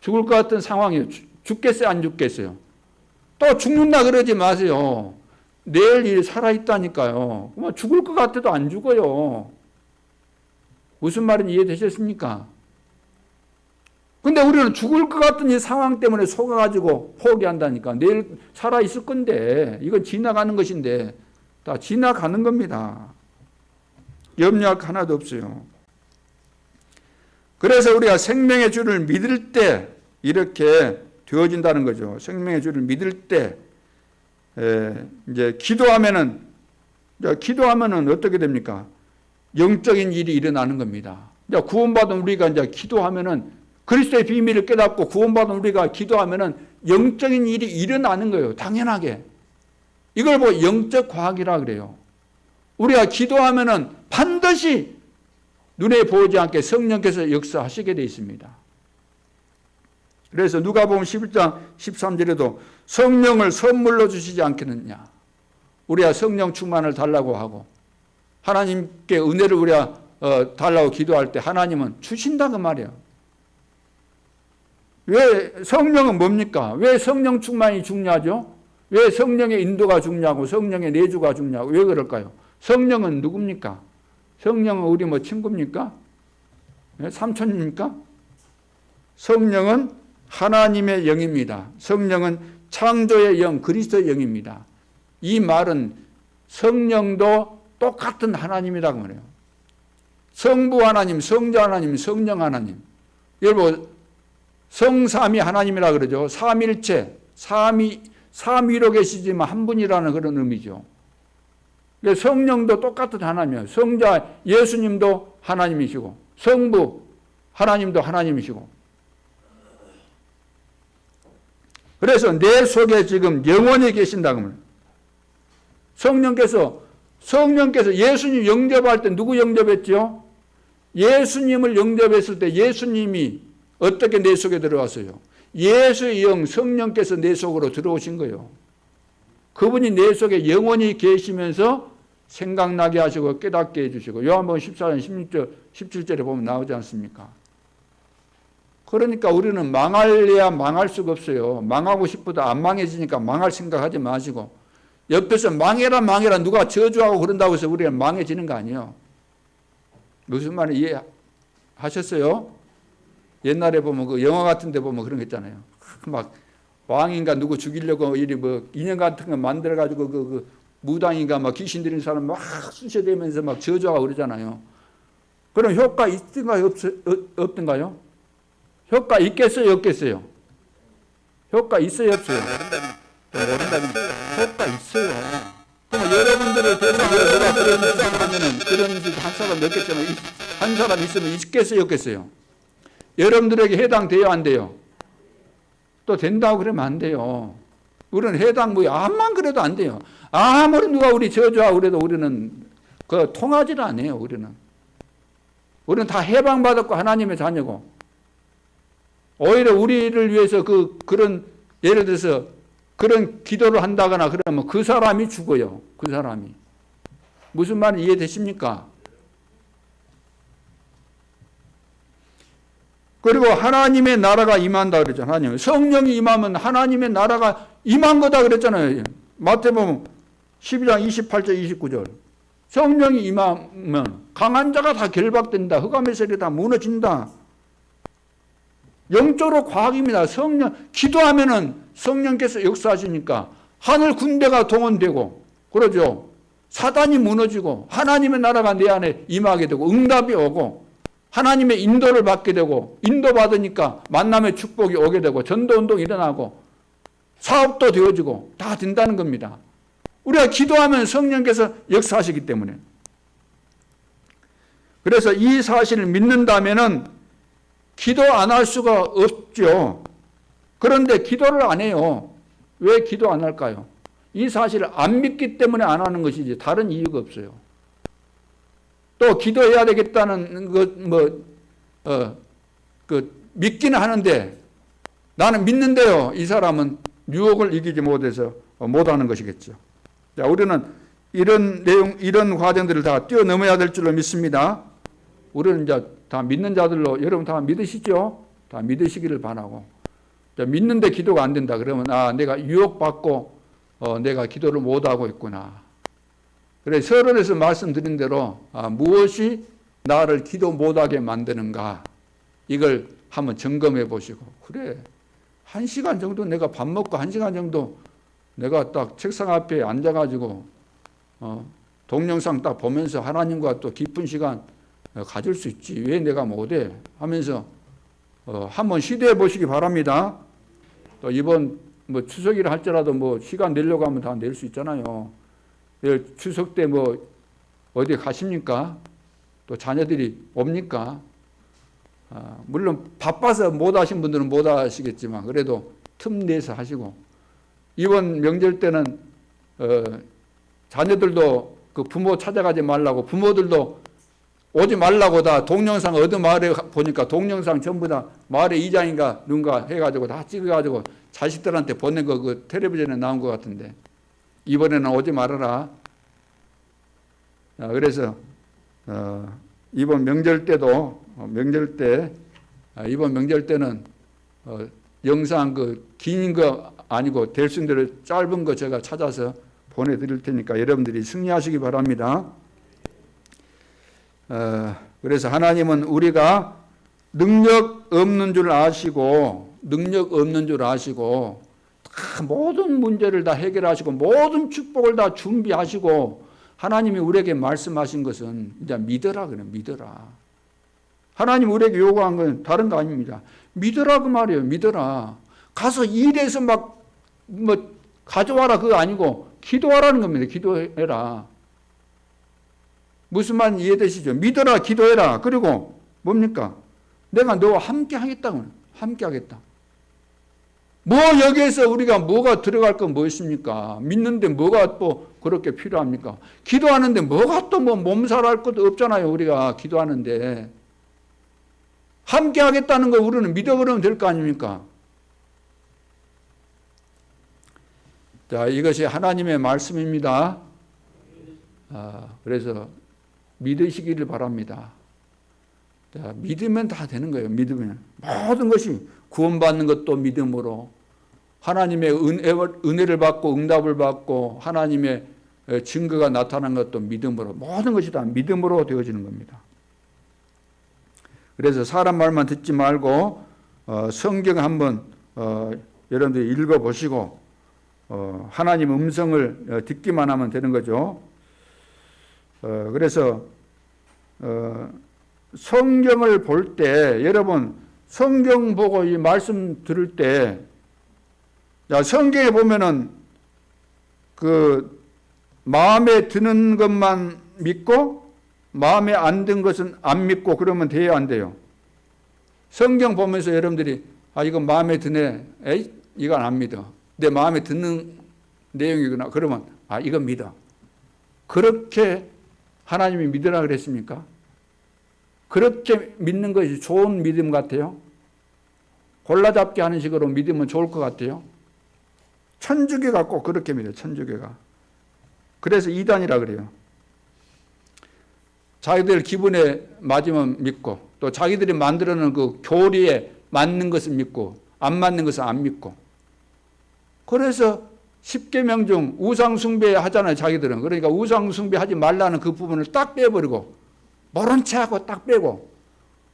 죽을 것 같은 상황이에요. 죽겠어요, 안 죽겠어요? 또 죽는다 그러지 마세요. 내일 살아있다니까요. 그러면 죽을 것 같아도 안 죽어요. 무슨 말인지 이해되셨습니까? 근데 우리는 죽을 것 같은 이 상황 때문에 속아가지고 포기한다니까. 내일 살아있을 건데, 이건 지나가는 것인데, 다 지나가는 겁니다. 염려할 하나도 없어요. 그래서 우리가 생명의 주를 믿을 때 이렇게 되어진다는 거죠. 생명의 주를 믿을 때, 이제 기도하면은 어떻게 됩니까? 영적인 일이 일어나는 겁니다. 이제 구원받은 우리가 이제 기도하면은 그리스도의 비밀을 깨닫고 구원받은 우리가 기도하면은 영적인 일이 일어나는 거예요. 당연하게. 이걸 보고 영적 과학이라 그래요. 우리가 기도하면은 반드시 눈에 보이지 않게 성령께서 역사하시게 되어 있습니다. 그래서 누가복음 11장 13절에도 성령을 선물로 주시지 않겠느냐. 우리가 성령 충만을 달라고 하고 하나님께 은혜를 우리가 달라고 기도할 때 하나님은 주신다 그 말이에요. 왜 성령은 뭡니까? 왜 성령 충만이 중요하죠? 왜 성령의 인도가 중요하고 성령의 내주가 중요하고 왜 그럴까요? 성령은 누굽니까? 성령은 우리 뭐 친구입니까? 삼촌입니까? 성령은 하나님의 영입니다. 성령은 창조의 영, 그리스도의 영입니다. 이 말은 성령도 똑같은 하나님이라고 말해요. 성부 하나님, 성자 하나님, 성령 하나님. 여러분 성삼위 하나님이라 그러죠. 삼일체, 삼위로 계시지만 한 분이라는 그런 의미죠. 성령도 똑같은 하나님이에요. 성자 예수님도 하나님이시고 성부 하나님도 하나님이시고. 그래서 내 속에 지금 영원히 계신다고 합니다. 성령께서 예수님 영접할 때 누구 영접했죠? 예수님을 영접했을 때 예수님이 어떻게 내 속에 들어왔어요? 예수의 영 성령께서 내 속으로 들어오신 거예요. 그분이 내 속에 영원히 계시면서 생각나게 하시고 깨닫게 해주시고 요한복음 14장 17절에 보면 나오지 않습니까? 그러니까 우리는 망할래야 망할 수가 없어요. 망하고 싶어도 안 망해지니까 망할 생각하지 마시고 옆에서 망해라 누가 저주하고 그런다고 해서 우리가 망해지는 거 아니에요. 무슨 말인지 이해하셨어요? 옛날에 보면 그 영화 같은 데 보면 그런 거 있잖아요. 막 왕인가 누구 죽이려고 이리 뭐 인형 같은 거 만들어가지고 그 무당인가 막 귀신 들린 사람 막 쑤셔대면서 막 저주하고 그러잖아요. 그럼 효과 있던가요? 없던가요? 효과 있겠어요? 없겠어요? 효과 있어요? 없어요? 효과 있어요. 그럼 여러분들을 대상으로 내가 그런 짓을 하면은 그런 짓 한 사람 몇 개잖아요. 한 사람 있으면 있겠어요? 없겠어요? 여러분들에게 해당돼요? 안 돼요? 또 된다고 그러면 안 돼요. 우리는 해당 암만 그래도 안 돼요. 아무리 누가 우리 저주하고 그래도 우리는 통하지를 않아요. 우리는. 우리는 다 해방받았고 하나님의 자녀고, 오히려 우리를 위해서 그런 예를 들어서 그런 기도를 한다거나 그러면 그 사람이 죽어요. 그 사람이. 무슨 말인지 이해되십니까? 그리고 하나님의 나라가 임한다 그랬잖아요. 하나님. 성령이 임하면 하나님의 나라가 임한 거다 그랬잖아요. 마태복음 12장 28절 29절. 성령이 임하면 강한 자가 다 결박된다. 흑암의 세력이 다 무너진다. 영적으로 과학입니다. 기도하면은 성령께서 역사하시니까 하늘 군대가 동원되고, 그러죠. 사단이 무너지고 하나님의 나라가 내 안에 임하게 되고 응답이 오고 하나님의 인도를 받게 되고, 인도받으니까 만남의 축복이 오게 되고 전도운동이 일어나고 사업도 되어지고 다 된다는 겁니다. 우리가 기도하면 성령께서 역사하시기 때문에. 그래서 이 사실을 믿는다면은 기도 안 할 수가 없죠. 그런데 기도를 안 해요. 왜 기도 안 할까요? 이 사실을 안 믿기 때문에 안 하는 것이지 다른 이유가 없어요. 또 기도해야 되겠다는 믿기는 하는데 나는 믿는데요. 이 사람은 유혹을 이기지 못해서 못하는 것이겠죠. 자, 우리는 이런 내용, 이런 과정들을 다 뛰어넘어야 될 줄로 믿습니다. 우리는 이제 다 믿는 자들로, 여러분 다 믿으시죠? 다 믿으시기를 바라고. 자, 믿는데 기도가 안 된다 그러면 내가 유혹받고 내가 기도를 못하고 있구나. 그래, 서론에서 말씀드린 대로 무엇이 나를 기도 못하게 만드는가, 이걸 한번 점검해 보시고, 그래, 1시간 정도 내가 밥 먹고 1시간 정도 내가 딱 책상 앞에 앉아가지고 동영상 딱 보면서 하나님과 또 깊은 시간 가질 수 있지, 왜 내가 못해 하면서 한번 시도해 보시기 바랍니다. 또 이번 추석이라 할지라도 시간 내려고 하면 다 낼 수 있잖아요. 추석 때 어디 가십니까? 또 자녀들이 옵니까? 물론 바빠서 못 하신 분들은 못 하시겠지만 그래도 틈 내서 하시고, 이번 명절 때는 자녀들도 그 부모 찾아가지 말라고, 부모들도 오지 말라고 다 동영상 어느 마을에 보니까 동영상 전부 다 마을의 이장인가 누군가 해가지고 다 찍어가지고 자식들한테 보낸 거 그 텔레비전에 나온 것 같은데, 이번에는 오지 말아라. 그래서 이번 명절 때도 이번 명절 때는 영상 긴 거 아니고 될 수 있는 대로 짧은 거 제가 찾아서 보내드릴 테니까 여러분들이 승리하시기 바랍니다. 그래서 하나님은 우리가 능력 없는 줄 아시고 다 모든 문제를 다 해결하시고 모든 축복을 다 준비하시고 하나님이 우리에게 말씀하신 것은 이제 믿어라 그래. 믿어라. 하나님 우리에게 요구한 건 다른 거 아닙니다. 믿어라 그 말이에요. 믿어라. 가서 일해서 가져와라 그거 아니고 기도하라는 겁니다. 기도해라. 무슨 말인지 이해되시죠? 믿어라, 기도해라. 그리고 뭡니까? 내가 너와 함께 하겠다고. 함께 하겠다. 여기에서 우리가 뭐가 들어갈 건 뭐 있습니까? 믿는데 뭐가 또 그렇게 필요합니까? 기도하는데 뭐가 또 몸살할 것도 없잖아요. 우리가 기도하는데. 함께 하겠다는 거 우리는 믿어버리면 될 거 아닙니까? 자, 이것이 하나님의 말씀입니다. 그래서 믿으시기를 바랍니다. 자, 믿으면 다 되는 거예요. 믿으면. 모든 것이 구원받는 것도 믿음으로, 하나님의 은혜를 받고 응답을 받고 하나님의 증거가 나타난 것도 믿음으로, 모든 것이 다 믿음으로 되어지는 겁니다. 그래서 사람 말만 듣지 말고 성경 한번 여러분들이 읽어보시고 하나님 음성을 듣기만 하면 되는 거죠. 그래서 성경을 볼 때, 여러분 성경 보고 이 말씀 들을 때, 성경에 보면은 그 마음에 드는 것만 믿고 마음에 안 든 것은 안 믿고 그러면 돼요, 안 돼요? 성경 보면서 여러분들이 이건 마음에 드네, 에이 이건 안 믿어, 내 마음에 드는 내용이구나, 그러면 이건 믿어. 그렇게 하나님이 믿으라 그랬습니까? 그렇게 믿는 것이 좋은 믿음 같아요? 골라잡기 하는 식으로 믿으면 좋을 것 같아요? 천주교가 꼭 그렇게 믿어요. 천주교가. 그래서 이단이라 그래요. 자기들 기분에 맞으면 믿고 또 자기들이 만들어놓은 그 교리에 맞는 것을 믿고 안 맞는 것은 안 믿고 그래서 10계명 중 우상숭배 하잖아요. 자기들은. 그러니까 우상숭배 하지 말라는 그 부분을 딱 빼버리고 모른 체하고 딱 빼고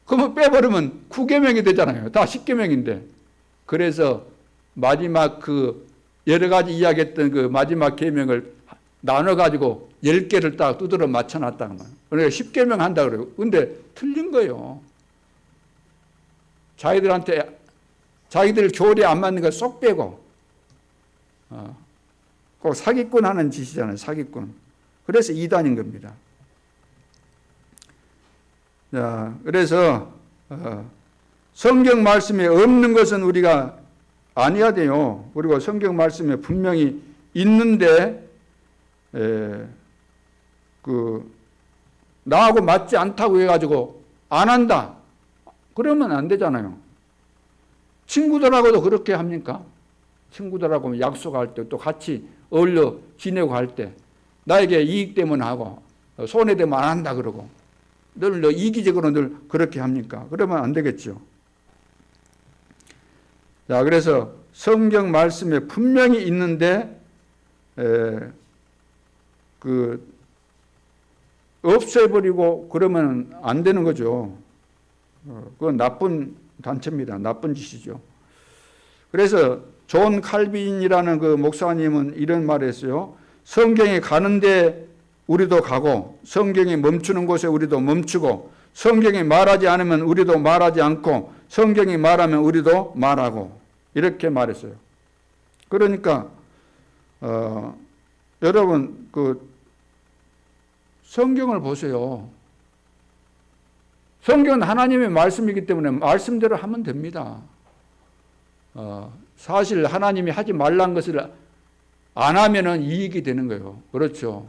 그러면 빼버리면 9계명이 되잖아요. 다 10계명인데 그래서 마지막 그 여러 가지 이야기했던 그 마지막 계명을 나눠가지고 10개를 딱 두드러 맞춰놨다는 거예요. 그러니까 10계명 한다 그래요. 근데 틀린 거예요. 자기들 교리에 안 맞는 거 쏙 빼고 꼭 사기꾼 하는 짓이잖아요. 사기꾼. 그래서 이단인 겁니다. 자, 그래서 성경 말씀에 없는 것은 우리가 아니야 돼요. 그리고 성경 말씀에 분명히 있는데 나하고 맞지 않다고 해가지고 안 한다. 그러면 안 되잖아요. 친구들하고도 그렇게 합니까? 친구들하고 약속할 때 또 같이 어울려 지내고 할 때 나에게 이익 때문에 하고 손해되면 안 한다 그러고 늘 이기적으로 늘 그렇게 합니까? 그러면 안 되겠죠. 자, 그래서 성경 말씀에 분명히 있는데 없애버리고 그러면 안 되는 거죠. 그건 나쁜 단체입니다. 나쁜 짓이죠. 그래서 존 칼빈이라는 그 목사님은 이런 말을 했어요. 성경에 가는데 우리도 가고 성경이 멈추는 곳에 우리도 멈추고 성경이 말하지 않으면 우리도 말하지 않고 성경이 말하면 우리도 말하고 이렇게 말했어요. 그러니까 여러분 그 성경을 보세요. 성경은 하나님의 말씀이기 때문에 말씀대로 하면 됩니다. 사실 하나님이 하지 말란 것을 안 하면은 이익이 되는 거예요. 그렇죠.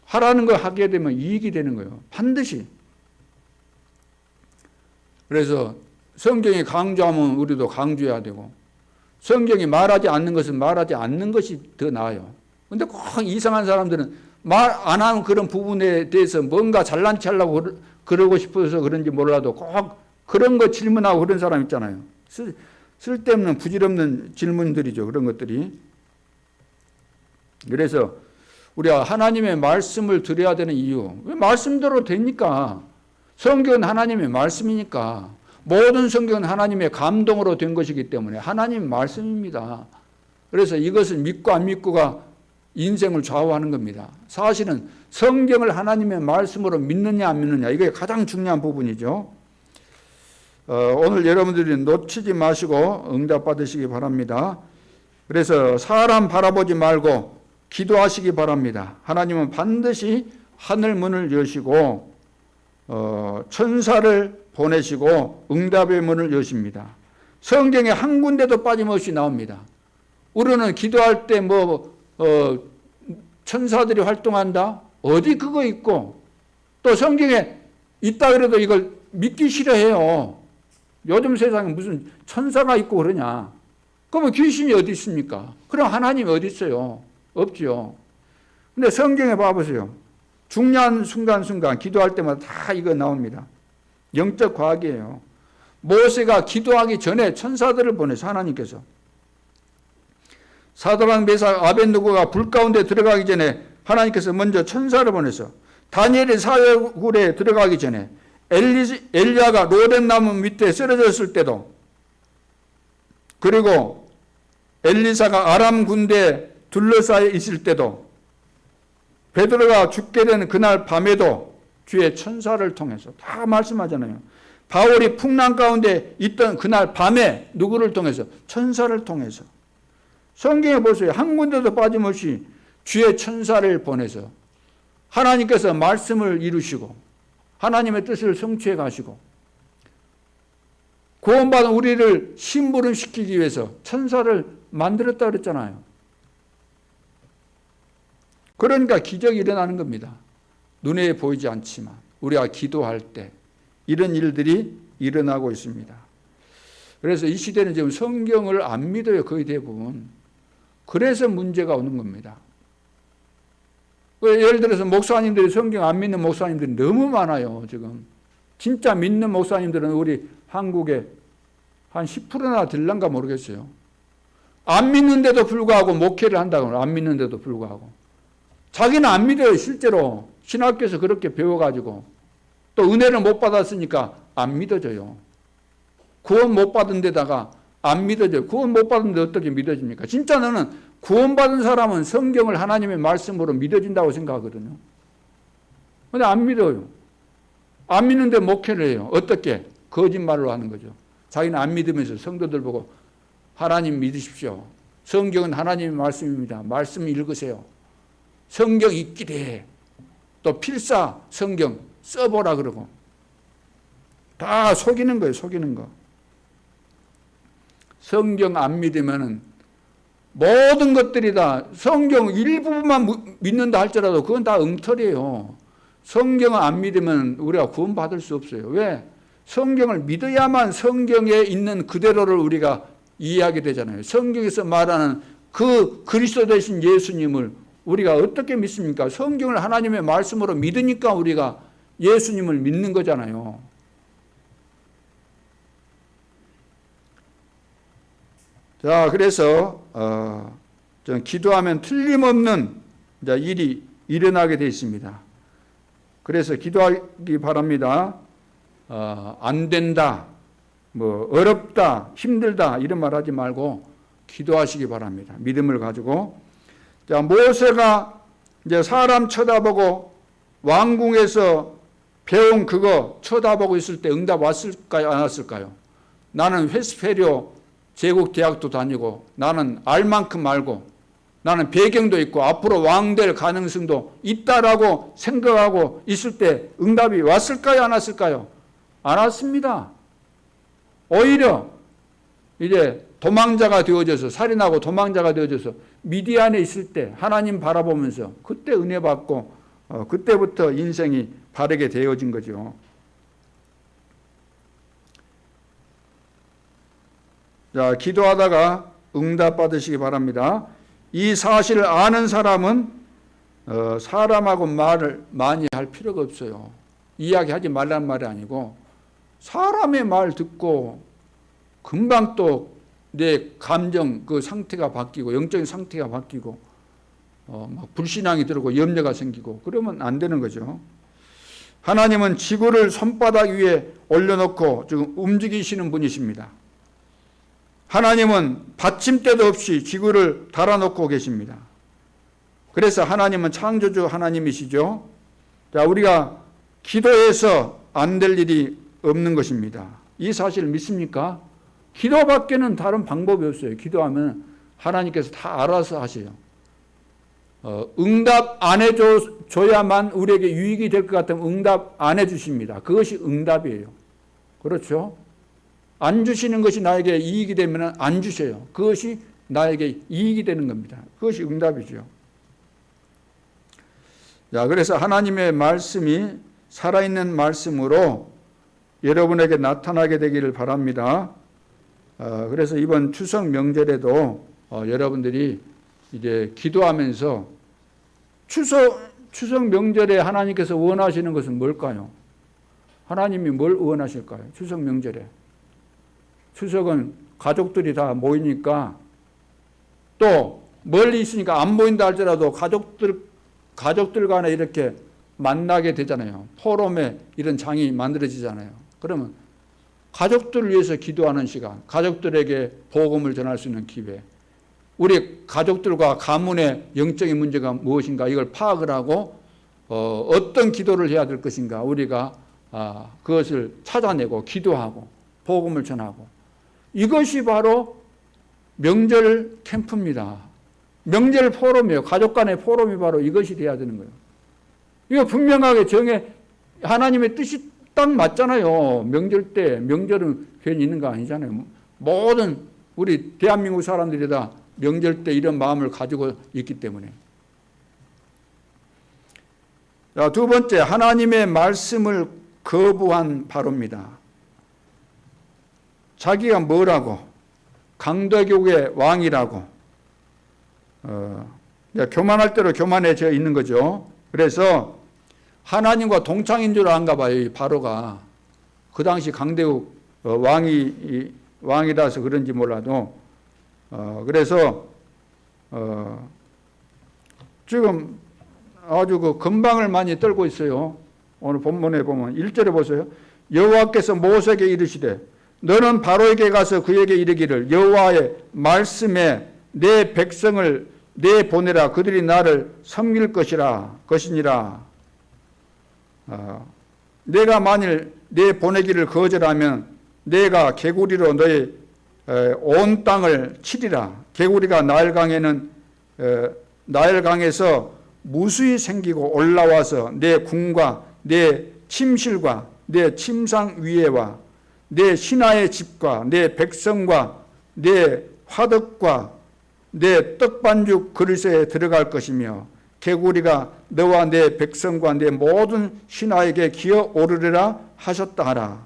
하라는 거 하게 되면 이익이 되는 거예요. 반드시. 그래서 성경이 강조하면 우리도 강조해야 되고 성경이 말하지 않는 것은 말하지 않는 것이 더 나아요. 근데 꼭 이상한 사람들은 말 안 하는 그런 부분에 대해서 뭔가 잘난 체 하려고 그러고 싶어서 그런지 몰라도 꼭 그런 거 질문하고 그런 사람 있잖아요. 쓸데없는 부질없는 질문들이죠. 그런 것들이. 그래서 우리가 하나님의 말씀을 드려야 되는 이유. 왜 말씀대로 되니까. 성경은 하나님의 말씀이니까. 모든 성경은 하나님의 감동으로 된 것이기 때문에 하나님의 말씀입니다. 그래서 이것을 믿고 안 믿고가 인생을 좌우하는 겁니다. 사실은 성경을 하나님의 말씀으로 믿느냐 안 믿느냐 이게 가장 중요한 부분이죠. 오늘 여러분들이 놓치지 마시고 응답 받으시기 바랍니다. 그래서 사람 바라보지 말고 기도하시기 바랍니다. 하나님은 반드시 하늘 문을 여시고 천사를 보내시고 응답의 문을 여십니다. 성경에 한 군데도 빠짐없이 나옵니다. 우리는 기도할 때 천사들이 활동한다? 어디 그거 있고 또 성경에 있다 그래도 이걸 믿기 싫어해요. 요즘 세상에 무슨 천사가 있고 그러냐. 그러면 귀신이 어디 있습니까? 그럼 하나님이 어디 있어요? 없죠. 근데 성경에 봐보세요. 중요한 순간순간 기도할 때마다 다 이거 나옵니다. 영적 과학이에요. 모세가 기도하기 전에 천사들을 보내서 하나님께서 사드락 메삭 아벳느고가 불 가운데 들어가기 전에 하나님께서 먼저 천사를 보내서 다니엘이 사회굴에 들어가기 전에 엘리야가 로뎀나무 밑에 쓰러졌을 때도 그리고 엘리사가 아람 군대에 둘러싸여 있을 때도 베드로가 죽게 된 그날 밤에도 주의 천사를 통해서 다 말씀하잖아요. 바울이 풍랑 가운데 있던 그날 밤에 누구를 통해서? 천사를 통해서. 성경에 보세요. 한 군데도 빠짐없이 주의 천사를 보내서 하나님께서 말씀을 이루시고 하나님의 뜻을 성취해 가시고 구원받은 우리를 심부름시키기 위해서 천사를 만들었다 그랬잖아요. 그러니까 기적이 일어나는 겁니다. 눈에 보이지 않지만. 우리가 기도할 때 이런 일들이 일어나고 있습니다. 그래서 이 시대는 지금 성경을 안 믿어요. 거의 대부분. 그래서 문제가 오는 겁니다. 예를 들어서 목사님들이 성경 안 믿는 목사님들이 너무 많아요. 지금 진짜 믿는 목사님들은 우리 한국에 한 10%나 될란가 모르겠어요. 안 믿는데도 불구하고 목회를 한다고 안 믿는데도 불구하고 자기는 안 믿어요. 실제로 신학교에서 그렇게 배워가지고 또 은혜를 못 받았으니까 안 믿어져요. 구원 못 받은 데다가 안 믿어져요. 구원 못 받은데 어떻게 믿어집니까? 진짜 너는 구원받은 사람은 성경을 하나님의 말씀으로 믿어진다고 생각하거든요. 근데 안 믿어요. 안 믿는데 목회를 해요. 어떻게? 거짓말로 하는 거죠. 자기는 안 믿으면서 성도들 보고 하나님 믿으십시오. 성경은 하나님의 말씀입니다. 말씀 읽으세요. 성경 읽기도 해. 또 필사 성경 써보라 그러고. 다 속이는 거예요. 속이는 거. 성경 안 믿으면은 모든 것들이 다 성경 일부분만 믿는다 할지라도 그건 다 엉터리예요. 성경을 안 믿으면 우리가 구원받을 수 없어요. 왜? 성경을 믿어야만 성경에 있는 그대로를 우리가 이해하게 되잖아요. 성경에서 말하는 그 그리스도 되신 예수님을 우리가 어떻게 믿습니까? 성경을 하나님의 말씀으로 믿으니까 우리가 예수님을 믿는 거잖아요. 자, 그래서 기도하면 틀림없는 일이 일어나게 되어 있습니다. 그래서 기도하기 바랍니다. 안 된다, 뭐 어렵다, 힘들다 이런 말 하지 말고 기도하시기 바랍니다. 믿음을 가지고. 자, 모세가 이제 사람 쳐다보고 왕궁에서 배운 그거 쳐다보고 있을 때 응답 왔을까요? 안 왔을까요? 나는 웨스페리오 제국 대학도 다니고 나는 알 만큼 알고 나는 배경도 있고 앞으로 왕 될 가능성도 있다라고 생각하고 있을 때 응답이 왔을까요? 안 왔을까요? 안 왔습니다. 오히려 이제 도망자가 되어져서 살인하고 도망자가 되어져서 미디안에 있을 때 하나님 바라보면서 그때 은혜 받고 그때부터 인생이 바르게 되어진 거죠. 자, 기도하다가 응답 받으시기 바랍니다. 이 사실을 아는 사람은 사람하고 말을 많이 할 필요가 없어요. 이야기하지 말란 말이 아니고 사람의 말 듣고 금방 또 내 감정 그 상태가 바뀌고 영적인 상태가 바뀌고 막 불신앙이 들고 염려가 생기고 그러면 안 되는 거죠. 하나님은 지구를 손바닥 위에 올려놓고 지금 움직이시는 분이십니다. 하나님은 받침대도 없이 지구를 달아놓고 계십니다. 그래서 하나님은 창조주 하나님이시죠. 자, 우리가 기도해서 안 될 일이 없는 것입니다. 이 사실을 믿습니까? 기도밖에는 다른 방법이 없어요. 기도하면 하나님께서 다 알아서 하세요. 응답 안 해줘야만 우리에게 유익이 될 것 같으면 응답 안 해주십니다. 그것이 응답이에요. 그렇죠? 안 주시는 것이 나에게 이익이 되면 안 주셔요. 그것이 나에게 이익이 되는 겁니다. 그것이 응답이죠. 자, 그래서 하나님의 말씀이 살아있는 말씀으로 여러분에게 나타나게 되기를 바랍니다. 그래서 이번 추석 명절에도 여러분들이 이제 기도하면서 추석 명절에 하나님께서 원하시는 것은 뭘까요? 하나님이 뭘 원하실까요? 추석 명절에. 추석은 가족들이 다 모이니까 또 멀리 있으니까 안 보인다 할지라도 가족들 간에 이렇게 만나게 되잖아요. 포럼에 이런 장이 만들어지잖아요. 그러면 가족들을 위해서 기도하는 시간, 가족들에게 복음을 전할 수 있는 기회, 우리 가족들과 가문의 영적인 문제가 무엇인가 이걸 파악을 하고 어떤 기도를 해야 될 것인가 우리가 그것을 찾아내고 기도하고 복음을 전하고 이것이 바로 명절 캠프입니다. 명절 포럼이에요. 가족 간의 포럼이 바로 이것이 돼야 되는 거예요. 이거 분명하게 하나님의 뜻이 딱 맞잖아요. 명절 때, 명절은 괜히 있는 거 아니잖아요. 모든 우리 대한민국 사람들이 다 명절 때 이런 마음을 가지고 있기 때문에. 자, 두 번째, 하나님의 말씀을 거부한 바로입니다. 자기가 뭐라고? 강대국의 왕이라고. 교만할 대로 교만해져 있는 거죠. 그래서 하나님과 동창인 줄 안가 봐요, 이 바로가. 그 당시 강대국 왕이라서 그런지 몰라도. 그래서 지금 아주 그 건방을 많이 떨고 있어요. 오늘 본문에 보면 1절에 보세요. 여호와께서 모세에게 이르시되 너는 바로에게 가서 그에게 이르기를 여호와의 말씀에 내 백성을 내 보내라. 그들이 나를 섬길 것이니라. 내가 만일 내 보내기를 거절하면 내가 개구리로 너의 온 땅을 치리라. 개구리가 나일강에서 무수히 생기고 올라와서 내 궁과 내 침실과 내 침상 위에와 내 신하의 집과 내 백성과 내 화덕과 내 떡반죽 그릇에 들어갈 것이며 개구리가 너와 내 백성과 내 모든 신하에게 기어 오르리라 하셨다 하라.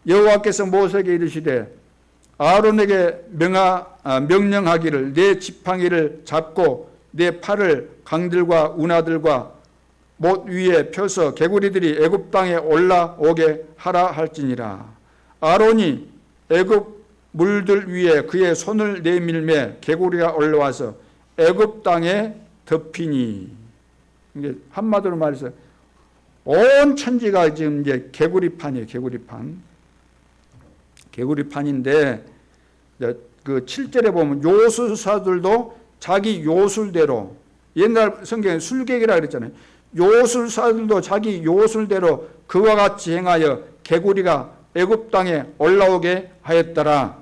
여호와께서 모세에게 이르시되 아론에게 명령하기를 내 지팡이를 잡고 내 팔을 강들과 운하들과 못 위에 펴서 개구리들이 애굽 땅에 올라오게 하라 할지니라. 아론이 애굽 물들 위에 그의 손을 내밀매 개구리가 올라와서 애굽 땅에 덮이니. 이게 한마디로 말해서 온 천지가 지금 이제 개구리판이에요. 개구리판인데 그 7절에 보면 요술사들도 자기 요술대로, 옛날 성경에 술객이라 그랬잖아요. 요술사들도 자기 요술대로 그와 같이 행하여 개구리가 애굽 땅에 올라오게 하였더라.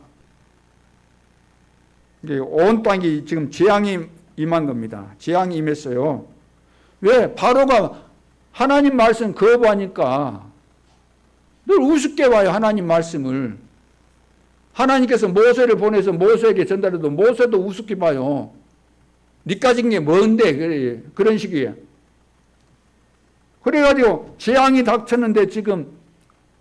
온 땅이 지금 재앙이 임한 겁니다. 재앙이 임했어요. 왜? 바로가 하나님 말씀 거부하니까 늘 우습게 봐요. 하나님 말씀을. 하나님께서 모세를 보내서 모세에게 전달해도 모세도 우습게 봐요. 니까진 게 뭔데? 그런 식이에요. 그래가지고 재앙이 닥쳤는데 지금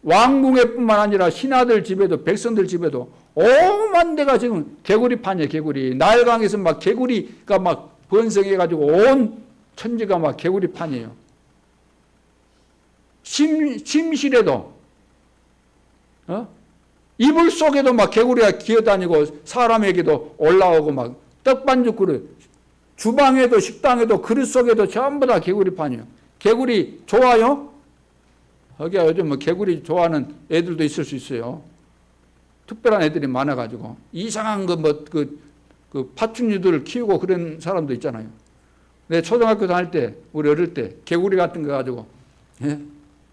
왕궁에뿐만 아니라 신하들 집에도 백성들 집에도 오만 대가 지금 개구리판이에요. 개구리. 나일강에서 막 개구리가 막 번성해가지고 온 천지가 막 개구리판이에요. 침실에도 이불 속에도 막 개구리가 기어다니고 사람에게도 올라오고 막 떡반죽 그릇, 주방에도 식당에도 그릇 속에도 전부 다 개구리판이에요. 개구리 좋아요? 거기야 요즘 뭐 개구리 좋아하는 애들도 있을 수 있어요. 특별한 애들이 많아가지고 이상한 그 파충류들을 키우고 그런 사람도 있잖아요. 내 초등학교 다닐 때 우리 어릴 때 개구리 같은 거 가지고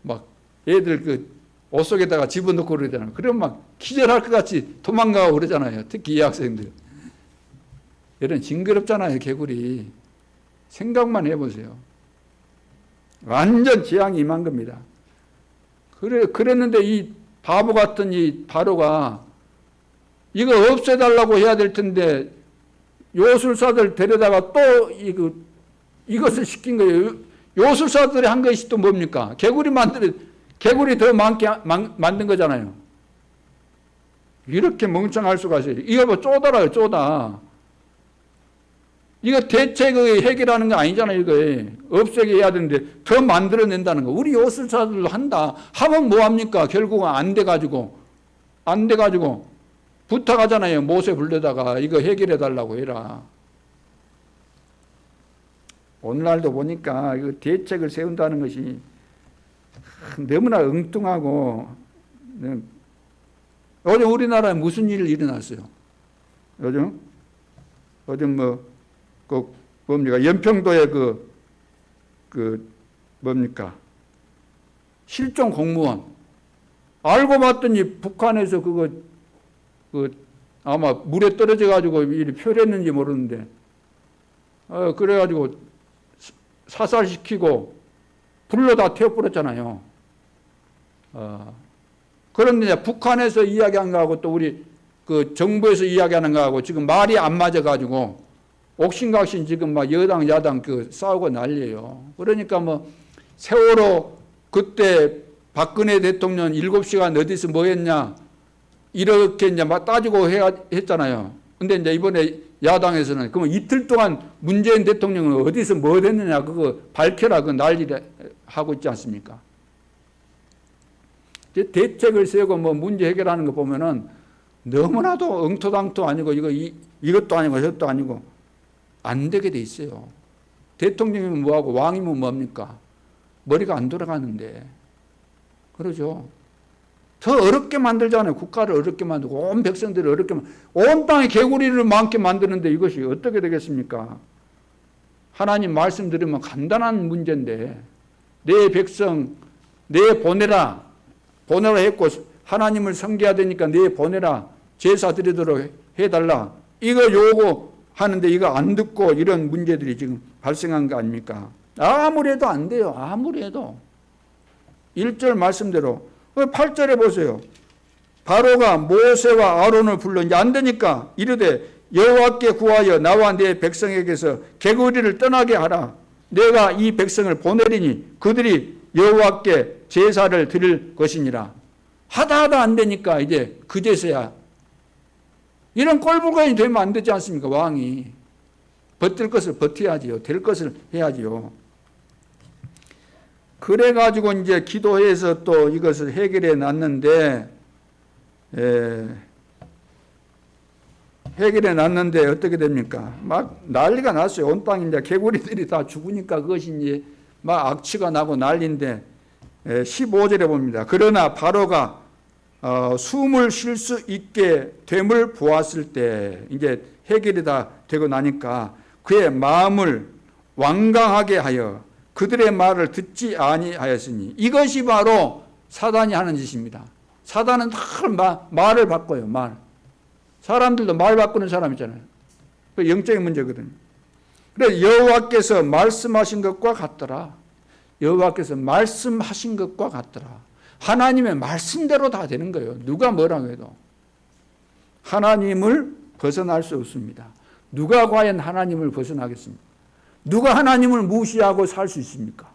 막 애들 그 옷 속에다가 집어넣고 그러잖아요. 그러면 막 기절할 것 같이 도망가고 그러잖아요. 특히 이 학생들. 이런 징그럽잖아요. 개구리. 생각만 해보세요. 완전 재앙이 임한 겁니다. 그랬는데 이 바보 같은 이 바로가 이거 없애달라고 해야 될 텐데 요술사들 데려다가 또 이것을 시킨 거예요. 요술사들이 한 것이 또 뭡니까? 개구리 더 많게 만든 거잖아요. 이렇게 멍청할 수가 있어요. 이거 뭐 쪼다라요, 쪼다. 이거 대책의 해결하는 거 아니잖아요, 이거. 없애게 해야 되는데 더 만들어낸다는 거. 우리 요술사들도 한다. 하면 뭐합니까? 결국은 안 돼가지고 부탁하잖아요. 모세 불러다가 이거 해결해달라고 해라. 오늘날도 보니까 이거 대책을 세운다는 것이 너무나 엉뚱하고. 요즘 우리나라에 무슨 일이 일어났어요? 요즘 뭡니까? 연평도에 뭡니까? 실종 공무원. 알고 봤더니 북한에서 아마 물에 떨어져가지고 이리 표류했는지 모르는데, 그래가지고 사살시키고 불로 다 태워버렸잖아요. 그런데 북한에서 이야기한 거하고 또 우리 정부에서 이야기하는 거하고 지금 말이 안 맞아가지고 옥신각신 지금 막 여당 야당 싸우고 난리예요. 그러니까 뭐 세월호 그때 박근혜 대통령 7시간 어디서 뭐 했냐 이렇게 이제 막 따지고 했잖아요. 근데 이제 이번에 야당에서는 그러면 이틀 동안 문재인 대통령은 어디서 뭐 했느냐 그거 밝혀라 그 난리를 하고 있지 않습니까? 대책을 세우고 뭐 문제 해결하는 거 보면은 너무나도 엉토당토 아니고 이것도 아니고 저것도 아니고 안 되게 돼 있어요. 대통령이면 뭐하고 왕이면 뭡니까? 머리가 안 돌아가는데. 그러죠. 더 어렵게 만들잖아요. 국가를 어렵게 만들고 온 백성들을 어렵게 온 땅에 개구리를 많게 만드는데 이것이 어떻게 되겠습니까? 하나님 말씀 들으면 간단한 문제인데 내 백성 내 보내라 했고 하나님을 섬겨야 되니까 내 보내라 제사 드리도록 해달라 이거 요구하는데 이거 안 듣고 이런 문제들이 지금 발생한 거 아닙니까? 아무리 해도 안 돼요. 아무리 해도 1절 말씀대로 8절에 보세요. 바로가 모세와 아론을 불러 이제 안 되니까 이르되 여호와께 구하여 나와 내 백성에게서 개구리를 떠나게 하라. 내가 이 백성을 보내리니 그들이 여호와께 제사를 드릴 것이니라. 하다 안 되니까 이제 그제서야 이런 꼴불견이 되면 안 되지 않습니까? 왕이 버틸 것을 버텨야지요. 될 것을 해야지요. 그래가지고 이제 기도해서 또 이것을 해결해 놨는데, 어떻게 됩니까? 막 난리가 났어요. 온 땅에 이제 개구리들이 다 죽으니까 그것이 이제 막 악취가 나고 난리인데, 15절에 봅니다. 그러나 바로가 숨을 쉴 수 있게 됨을 보았을 때, 이제 해결이 다 되고 나니까 그의 마음을 완강하게 하여 그들의 말을 듣지 아니하였으니 이것이 바로 사단이 하는 짓입니다. 사단은 다 말을 바꿔요. 말. 사람들도 말 바꾸는 사람 있잖아요. 그 영적인 문제거든요. 그래서 여호와께서 말씀하신 것과 같더라. 여호와께서 말씀하신 것과 같더라. 하나님의 말씀대로 다 되는 거예요. 누가 뭐라고 해도. 하나님을 벗어날 수 없습니다. 누가 과연 하나님을 벗어나겠습니까? 누가 하나님을 무시하고 살 수 있습니까?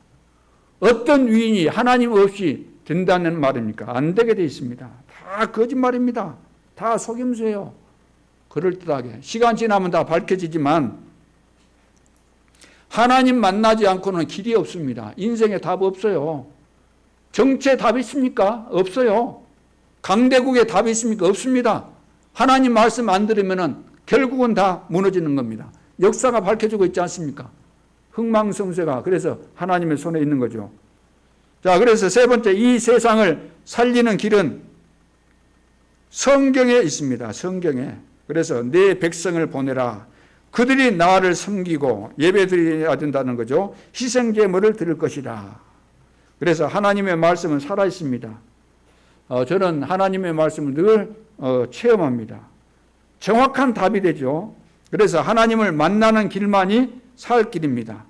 어떤 위인이 하나님 없이 된다는 말입니까? 안 되게 돼 있습니다. 다 거짓말입니다. 다 속임수예요. 그럴듯하게. 시간 지나면 다 밝혀지지만 하나님 만나지 않고는 길이 없습니다. 인생에 답 없어요. 정치에 답이 있습니까? 없어요. 강대국에 답이 있습니까? 없습니다. 하나님 말씀 안 들으면 결국은 다 무너지는 겁니다. 역사가 밝혀지고 있지 않습니까? 흥망성쇠가 그래서 하나님의 손에 있는 거죠. 자, 그래서 세 번째, 이 세상을 살리는 길은 성경에 있습니다. 성경에. 그래서 내 백성을 보내라. 그들이 나를 섬기고 예배드려야 된다는 거죠. 희생제물을 드릴 것이다. 그래서 하나님의 말씀은 살아있습니다. 저는 하나님의 말씀을 늘 체험합니다. 정확한 답이 되죠. 그래서 하나님을 만나는 길만이 살 길입니다.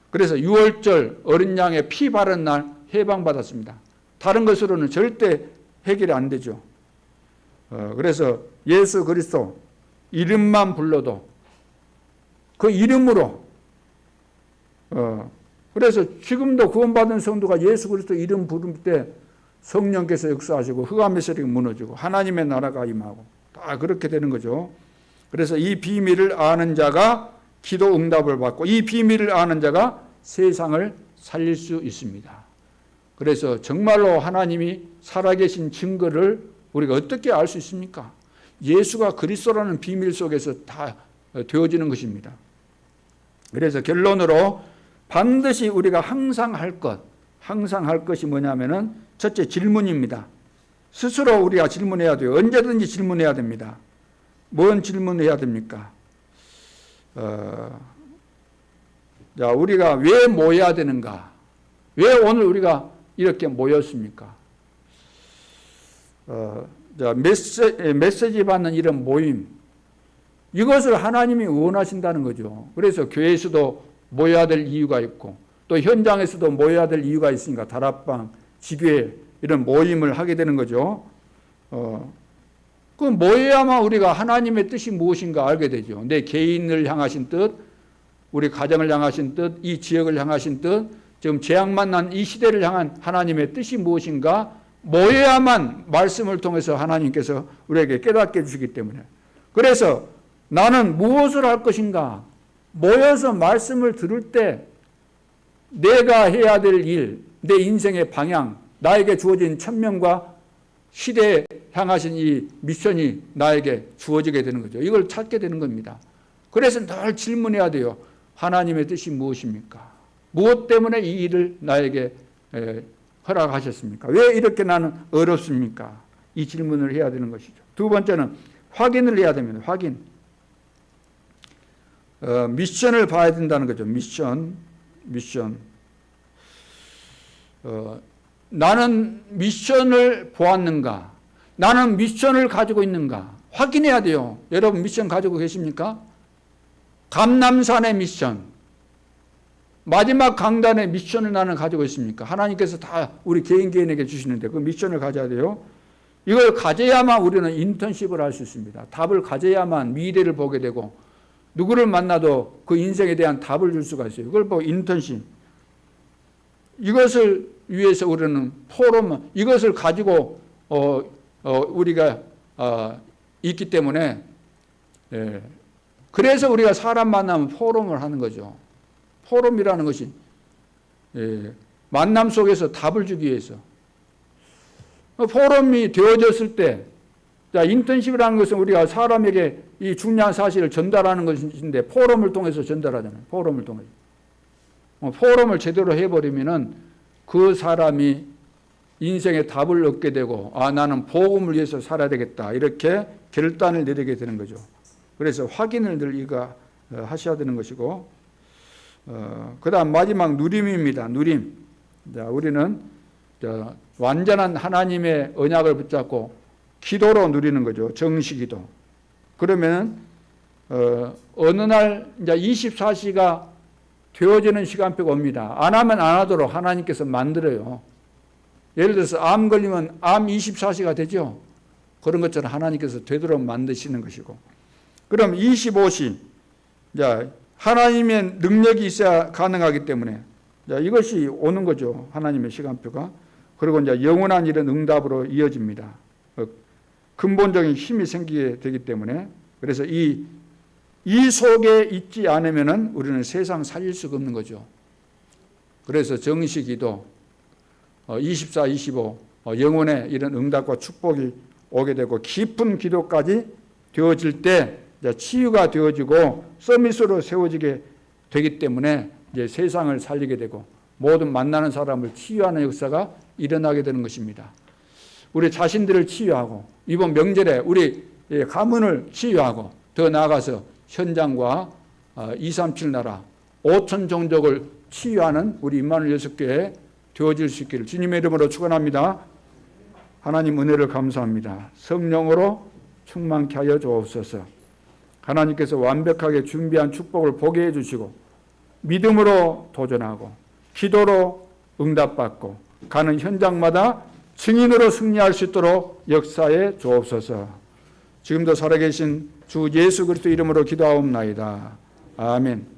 그래서 6월절 어린 양의 피 바른 날 해방받았습니다. 다른 것으로는 절대 해결이 안 되죠. 그래서 예수 그리스도 이름만 불러도 그 이름으로 그래서 지금도 구원받은 성도가 예수 그리스도 이름 부를 때 성령께서 역사하시고 흑암의 세력이 무너지고 하나님의 나라가 임하고 다 그렇게 되는 거죠. 그래서 이 비밀을 아는 자가 기도 응답을 받고 이 비밀을 아는 자가 세상을 살릴 수 있습니다. 그래서 정말로 하나님이 살아계신 증거를 우리가 어떻게 알 수 있습니까? 예수가 그리스도라는 비밀 속에서 다 되어지는 것입니다. 그래서 결론으로 반드시 우리가 항상 할 것이 뭐냐면은 첫째 질문입니다. 스스로 우리가 질문해야 돼요. 언제든지 질문해야 됩니다. 뭔 질문해야 됩니까? 자, 우리가 왜 모여야 되는가? 왜 오늘 우리가 이렇게 모였습니까? 자, 메시지 받는 이런 모임, 이것을 하나님이 원하신다는 거죠. 그래서 교회에서도 모여야 될 이유가 있고 또 현장에서도 모여야 될 이유가 있으니까 다락방, 지교회 이런 모임을 하게 되는 거죠. 그 모여야만 우리가 하나님의 뜻이 무엇인가 알게 되죠. 내 개인을 향하신 뜻, 우리 가정을 향하신 뜻, 이 지역을 향하신 뜻, 지금 재앙 만난 이 시대를 향한 하나님의 뜻이 무엇인가 모여야만 말씀을 통해서 하나님께서 우리에게 깨닫게 해주시기 때문에, 그래서 나는 무엇을 할 것인가, 모여서 말씀을 들을 때 내가 해야 될 일, 내 인생의 방향, 나에게 주어진 천명과 시대에 향하신 이 미션이 나에게 주어지게 되는 거죠. 이걸 찾게 되는 겁니다. 그래서 늘 질문해야 돼요. 하나님의 뜻이 무엇입니까? 무엇 때문에 이 일을 나에게 허락하셨습니까? 왜 이렇게 나는 어렵습니까? 이 질문을 해야 되는 것이죠. 두 번째는 확인을 해야 됩니다. 확인. 미션을 봐야 된다는 거죠. 미션. 나는 미션을 보았는가? 나는 미션을 가지고 있는가? 확인해야 돼요. 여러분 미션 가지고 계십니까? 감람산의 미션, 마지막 강단의 미션을 나는 가지고 있습니까? 하나님께서 다 우리 개인에게 주시는데 그 미션을 가져야 돼요. 이걸 가져야만 우리는 인턴십을 할 수 있습니다. 답을 가져야만 미래를 보게 되고 누구를 만나도 그 인생에 대한 답을 줄 수가 있어요. 그걸 보고 인턴십. 이것을 위해서 우리는 포럼, 이것을 가지고 우리가 있기 때문에, 그래서 우리가 사람 만나면 포럼을 하는 거죠. 포럼이라는 것이 만남 속에서 답을 주기 위해서. 포럼이 되어졌을 때, 자, 인턴십이라는 것은 우리가 사람에게 이 중요한 사실을 전달하는 것인데 포럼을 통해서 전달하잖아요. 포럼을 통해서. 포럼을 제대로 해버리면은 그 사람이 인생의 답을 얻게 되고, 아, 나는 복음을 위해서 살아야 되겠다, 이렇게 결단을 내리게 되는 거죠. 그래서 확인을 늘 이거 하셔야 되는 것이고, 그 다음 마지막 누림입니다. 누림. 자, 우리는 완전한 하나님의 언약을 붙잡고 기도로 누리는 거죠. 정시기도. 그러면 어느 날 이제 24시가 되어지는 시간표가 옵니다. 안 하면 안 하도록 하나님께서 만들어요. 예를 들어서 암 걸리면 암 24시가 되죠. 그런 것처럼 하나님께서 되도록 만드시는 것이고, 그럼 25시, 자, 하나님의 능력이 있어야 가능하기 때문에, 자, 이것이 오는 거죠. 하나님의 시간표가. 그리고 이제 영원한 일은 응답으로 이어집니다. 근본적인 힘이 생기게 되기 때문에, 그래서 이 속에 있지 않으면은 우리는 세상 살릴 수가 없는 거죠. 그래서 정시기도 24, 25 영혼의 이런 응답과 축복이 오게 되고, 깊은 기도까지 되어질 때 치유가 되어지고 서밋으로 세워지게 되기 때문에 이제 세상을 살리게 되고 모든 만나는 사람을 치유하는 역사가 일어나게 되는 것입니다. 우리 자신들을 치유하고 이번 명절에 우리 가문을 치유하고 더 나아가서 현장과 237 나라 5천 종족을 치유하는 우리 임마누엘 6교회 되어질 수 있기를 주님의 이름으로 축원합니다. 하나님 은혜를 감사합니다. 성령으로 충만케 하여 주옵소서. 하나님께서 완벽하게 준비한 축복을 보게 해주시고 믿음으로 도전하고 기도로 응답받고 가는 현장마다 증인으로 승리할 수 있도록 역사해 주옵소서. 지금도 살아계신 주 예수 그리스도 이름으로 기도하옵나이다. 아멘.